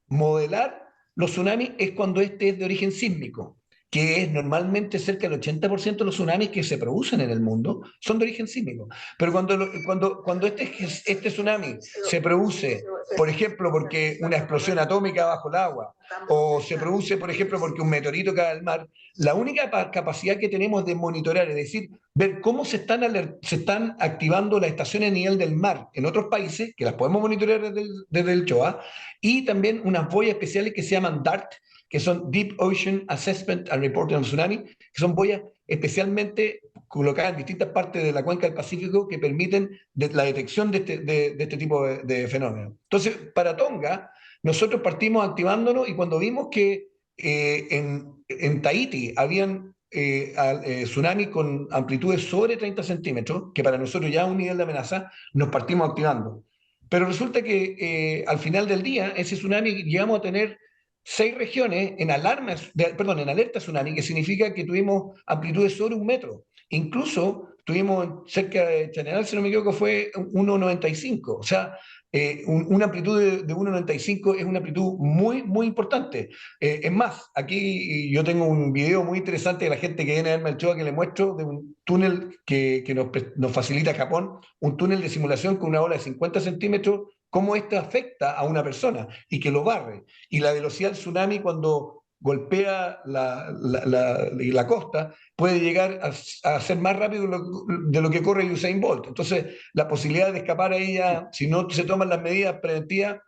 modelar los tsunamis es cuando este es de origen sísmico, que es normalmente cerca del 80% de los tsunamis que se producen en el mundo son de origen sísmico. Pero cuando este tsunami se produce, por ejemplo, porque una explosión atómica bajo el agua, o se produce, por ejemplo, porque un meteorito cae al mar, la única capacidad que tenemos de monitorear, es decir, ver cómo se están activando las estaciones a nivel del mar en otros países, que las podemos monitorear desde el CHOA, y también unas boyas especiales que se llaman DART, que son Deep Ocean Assessment and Reporting on Tsunami, que son boyas especialmente colocadas en distintas partes de la cuenca del Pacífico que permiten la detección de este tipo de fenómenos. Entonces, para Tonga, nosotros partimos activándonos y cuando vimos que en Tahití habían tsunamis con amplitudes sobre 30 centímetros, que para nosotros ya es un nivel de amenaza, nos partimos activando. Pero resulta que al final del día, ese tsunami llegamos a tener 6 regiones en en alerta tsunami, que significa que tuvimos amplitudes sobre 1 metro. Incluso tuvimos cerca de Chañaral, si no me equivoco, fue 1,95. O sea, una amplitud de 1,95 es una amplitud muy, muy importante. Es más, aquí yo tengo un video muy interesante de la gente que viene a verme al show que le muestro de un túnel que nos facilita Japón, un túnel de simulación con una ola de 50 centímetros, cómo esto afecta a una persona y que lo barre. Y la velocidad del tsunami cuando golpea la costa puede llegar a ser más rápido de lo que corre Usain Bolt. Entonces, la posibilidad de escapar a ella, si no se toman las medidas preventivas,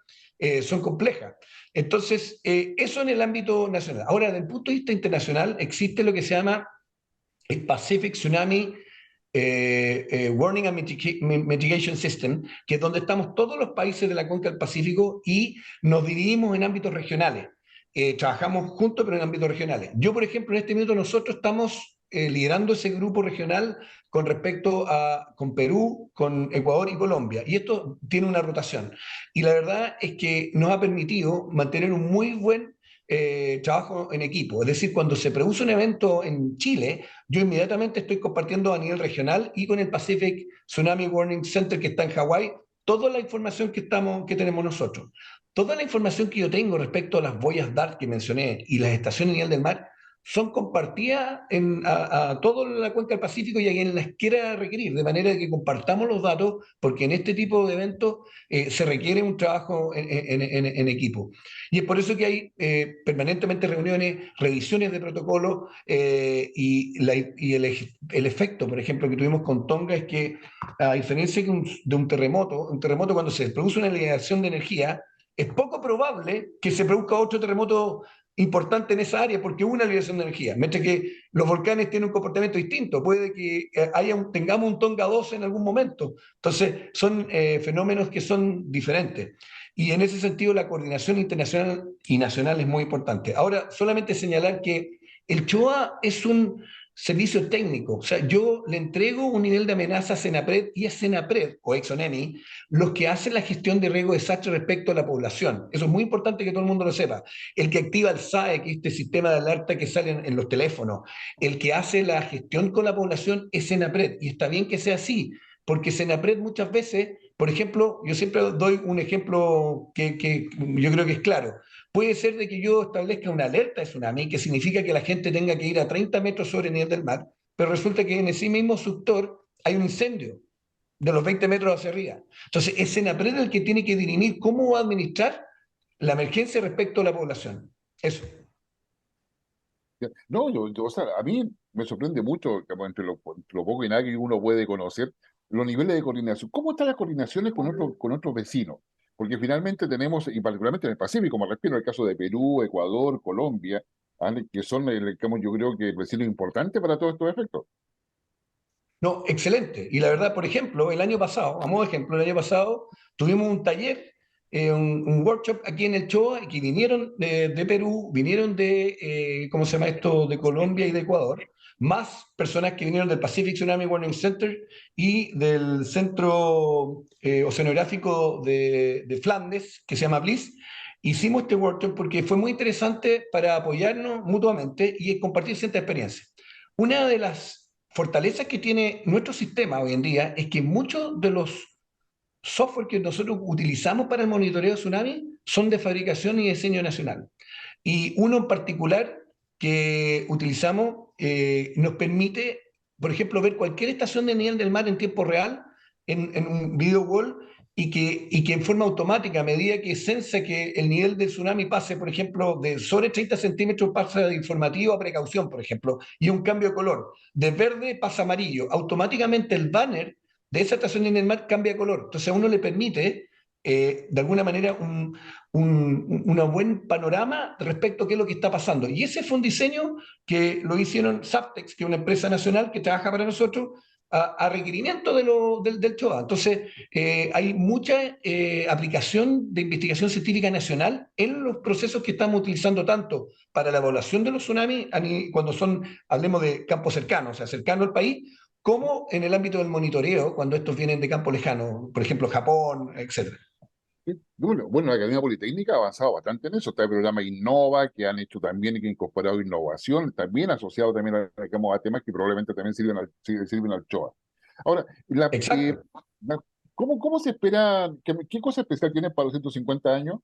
son complejas. Entonces, eso en el ámbito nacional. Ahora, desde el punto de vista internacional, existe lo que se llama el Pacific Tsunami Warning and Mitigation System, que es donde estamos todos los países de la cuenca del Pacífico y nos dividimos en ámbitos regionales. Trabajamos juntos, pero en ámbitos regionales. Yo, por ejemplo, en este minuto nosotros estamos liderando ese grupo regional con respecto con Perú, con Ecuador y Colombia. Y esto tiene una rotación. Y la verdad es que nos ha permitido mantener un muy buen trabajo en equipo. Es decir, cuando se produce un evento en Chile, yo inmediatamente estoy compartiendo a nivel regional y con el Pacific Tsunami Warning Center que está en Hawái, toda la información que tenemos nosotros. Toda la información que yo tengo respecto a las boyas DART que mencioné y las estaciones a nivel del mar son compartidas a toda la cuenca del Pacífico y a quien las quiera requerir, de manera que compartamos los datos, porque en este tipo de eventos se requiere un trabajo en equipo. Y es por eso que hay permanentemente reuniones, revisiones de protocolos y el efecto, por ejemplo, que tuvimos con Tonga es que, a diferencia de un terremoto cuando se produce una liberación de energía, es poco probable que se produzca otro terremoto importante en esa área porque hubo una liberación de energía, mientras que los volcanes tienen un comportamiento distinto, puede que tengamos un Tonga 2 en algún momento, entonces son fenómenos que son diferentes. Y en ese sentido la coordinación internacional y nacional es muy importante. Ahora, solamente señalar que el CHOA es un servicio técnico, o sea, yo le entrego un nivel de amenaza a Senapred y es Senapred o ExxonEmi los que hacen la gestión de riesgo de desastre respecto a la población. Eso es muy importante que todo el mundo lo sepa. El que activa el SAE, que es este sistema de alerta que sale en los teléfonos, el que hace la gestión con la población es Senapred y está bien que sea así, porque Senapred muchas veces, por ejemplo, yo siempre doy un ejemplo que yo creo que es claro. Puede ser de que yo establezca una alerta de tsunami, que significa que la gente tenga que ir a 30 metros sobre el nivel del mar, pero resulta que en ese mismo sector hay un incendio de los 20 metros hacia arriba. Entonces, es Senapred el que tiene que dirimir cómo va a administrar la emergencia respecto a la población. Eso. No, o sea, a mí me sorprende mucho, como entre lo poco y nada que uno puede conocer, los niveles de coordinación. ¿Cómo están las coordinaciones con otros vecinos? Porque finalmente tenemos, y particularmente en el Pacífico, me refiero al caso de Perú, Ecuador, Colombia, que son, yo creo que vecinos importantes para todos estos efectos. No, excelente. Y la verdad, por ejemplo, el año pasado, a modo de ejemplo, el año pasado tuvimos un taller, un workshop aquí en el Choa, que vinieron de Perú, vinieron de, ¿cómo se llama esto?, de Colombia y de Ecuador, más personas que vinieron del Pacific Tsunami Warning Center y del Centro Oceanográfico de Flandes, que se llama BLIS. Hicimos este workshop porque fue muy interesante para apoyarnos mutuamente y compartir cierta experiencia. Una de las fortalezas que tiene nuestro sistema hoy en día es que muchos de los software que nosotros utilizamos para el monitoreo de tsunami son de fabricación y diseño nacional. Y uno en particular que utilizamos nos permite, por ejemplo, ver cualquier estación de nivel del mar en tiempo real en un video wall y que en forma automática, a medida que sensa que el nivel del tsunami pase, por ejemplo, de sobre 30 centímetros, pasa de informativo a precaución, por ejemplo, y un cambio de color. De verde pasa a amarillo. Automáticamente el banner de esa estación en el mar cambia de color. Entonces a uno le permite, de alguna manera, un buen panorama respecto a qué es lo que está pasando. Y ese fue un diseño que lo hicieron Saptex, que es una empresa nacional que trabaja para nosotros, a requerimiento del CHOA. Entonces, hay mucha aplicación de investigación científica nacional en los procesos que estamos utilizando tanto para la evaluación de los tsunamis, cuando son, hablemos de campos cercanos, o sea, cercano al país, como en el ámbito del monitoreo, cuando estos vienen de campo lejano, por ejemplo, Japón, etc. Sí. Bueno, la Academia Politécnica ha avanzado bastante en eso. Está el programa Innova, que han hecho también y que han incorporado innovación, también asociado también a temas que probablemente también sirven al CHOA. Ahora, Exacto. la- ¿cómo se espera, qué cosa especial tienen para los 150 años?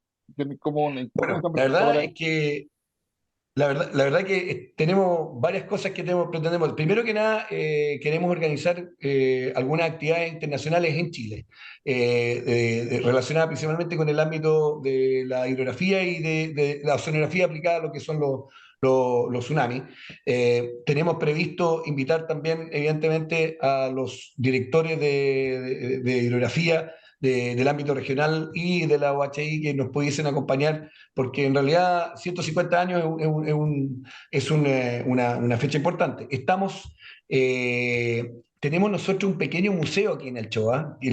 ¿Cómo Bueno, están preparados para eso? la verdad que tenemos varias cosas que pretendemos. Primero que nada, queremos organizar algunas actividades internacionales en Chile, relacionadas principalmente con el ámbito de la hidrografía y de la oceanografía aplicada a lo que son los tsunamis. Tenemos previsto invitar también, evidentemente, a los directores de hidrografía del ámbito regional y de la OHI que nos pudiesen acompañar porque en realidad 150 años una fecha importante. Tenemos nosotros un pequeño museo aquí en el Choa, que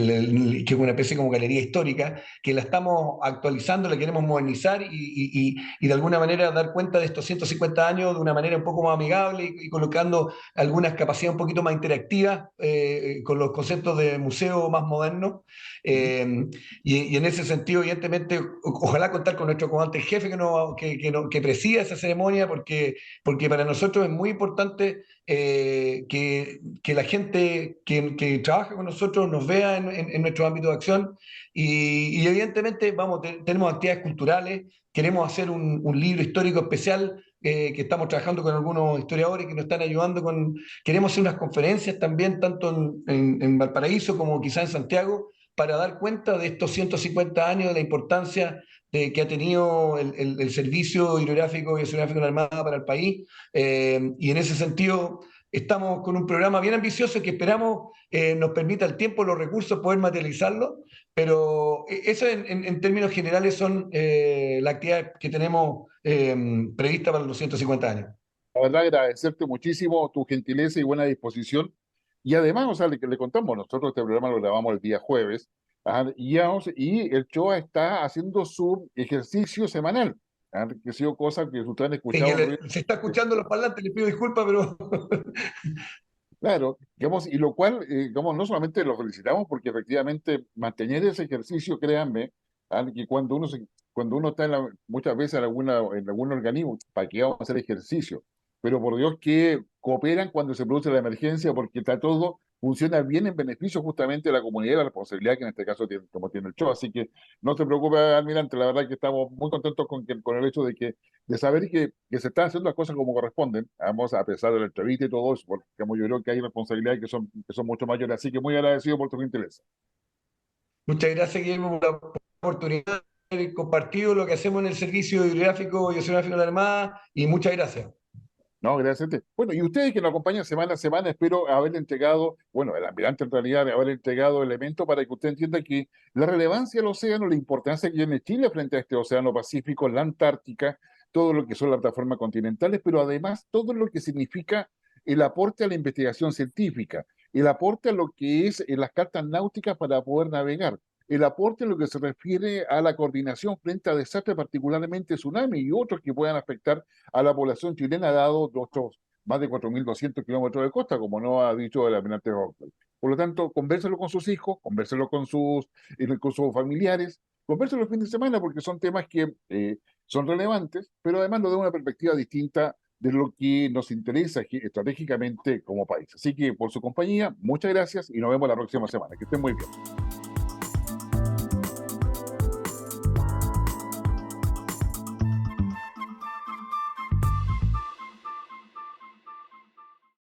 es una especie como galería histórica, que la estamos actualizando, la queremos modernizar y de alguna manera dar cuenta de estos 150 años de una manera un poco más amigable y colocando algunas capacidades un poquito más interactivas con los conceptos de museo más modernos. Ujú. Eh, y en ese sentido, evidentemente, ojalá contar con nuestro comandante jefe que presida esa ceremonia, porque para nosotros es muy importante que la gente que trabaja con nosotros nos vea en nuestro ámbito de acción. Y evidentemente, tenemos actividades culturales, queremos hacer un libro histórico especial. Que estamos trabajando con algunos historiadores que nos están ayudando queremos hacer unas conferencias también, tanto en Valparaíso como quizá en Santiago, para dar cuenta de estos 150 años de la importancia que ha tenido el servicio hidrográfico y oceanográfico de la Armada para el país. Y en ese sentido, estamos con un programa bien ambicioso que esperamos nos permita el tiempo, los recursos, poder materializarlo. Pero eso en términos generales son las actividades que tenemos previstas para los 150 años. La verdad, agradecerte muchísimo tu gentileza y buena disposición. Y además, o sea, le contamos, nosotros este programa lo grabamos el día jueves, ajá, y el CHOA está haciendo su ejercicio semanal, ajá, que ha sido cosa que ustedes han Sí, escuchado. se está escuchando los parlantes, les pido disculpas, pero Claro, digamos, y lo cual, digamos, no solamente lo felicitamos porque efectivamente mantener ese ejercicio, créanme, que cuando uno está muchas veces en algún organismo, ¿para qué vamos a hacer ejercicio? Pero por Dios que cooperan cuando se produce la emergencia porque está todo, funciona bien en beneficio justamente de la comunidad y la responsabilidad que en este caso tiene, como tiene el show. Así que no se preocupe, almirante, la verdad que estamos muy contentos con el hecho de saber que se están haciendo las cosas como corresponden, vamos, a pesar de la entrevista y todo eso, porque como yo creo que hay responsabilidades que son mucho mayores. Así que muy agradecido por tu gentileza. muchas gracias, Guillermo, por la oportunidad de compartir lo que hacemos en el Servicio Hidrográfico y Oceanográfico de la Armada y muchas gracias. No, gracias a ti. Bueno, y ustedes que nos acompañan semana a semana, espero haberle entregado, bueno, el almirante en realidad, haberle entregado elementos para que usted entienda que la relevancia del océano, la importancia que tiene Chile frente a este océano Pacífico, la Antártica, todo lo que son las plataformas continentales, pero además todo lo que significa el aporte a la investigación científica, el aporte a lo que es las cartas náuticas para poder navegar, el aporte en lo que se refiere a la coordinación frente a desastres, particularmente tsunami y otros que puedan afectar a la población chilena, dado nuestros más de 4.200 kilómetros de costa, como no ha dicho el almirante Gordon. Por lo tanto, convérselo con sus hijos, convérselo con sus familiares, convérselo el fin de semana, porque son temas que son relevantes, pero además nos da una perspectiva distinta de lo que nos interesa estratégicamente como país. Así que por su compañía, muchas gracias y nos vemos la próxima semana. Que estén muy bien.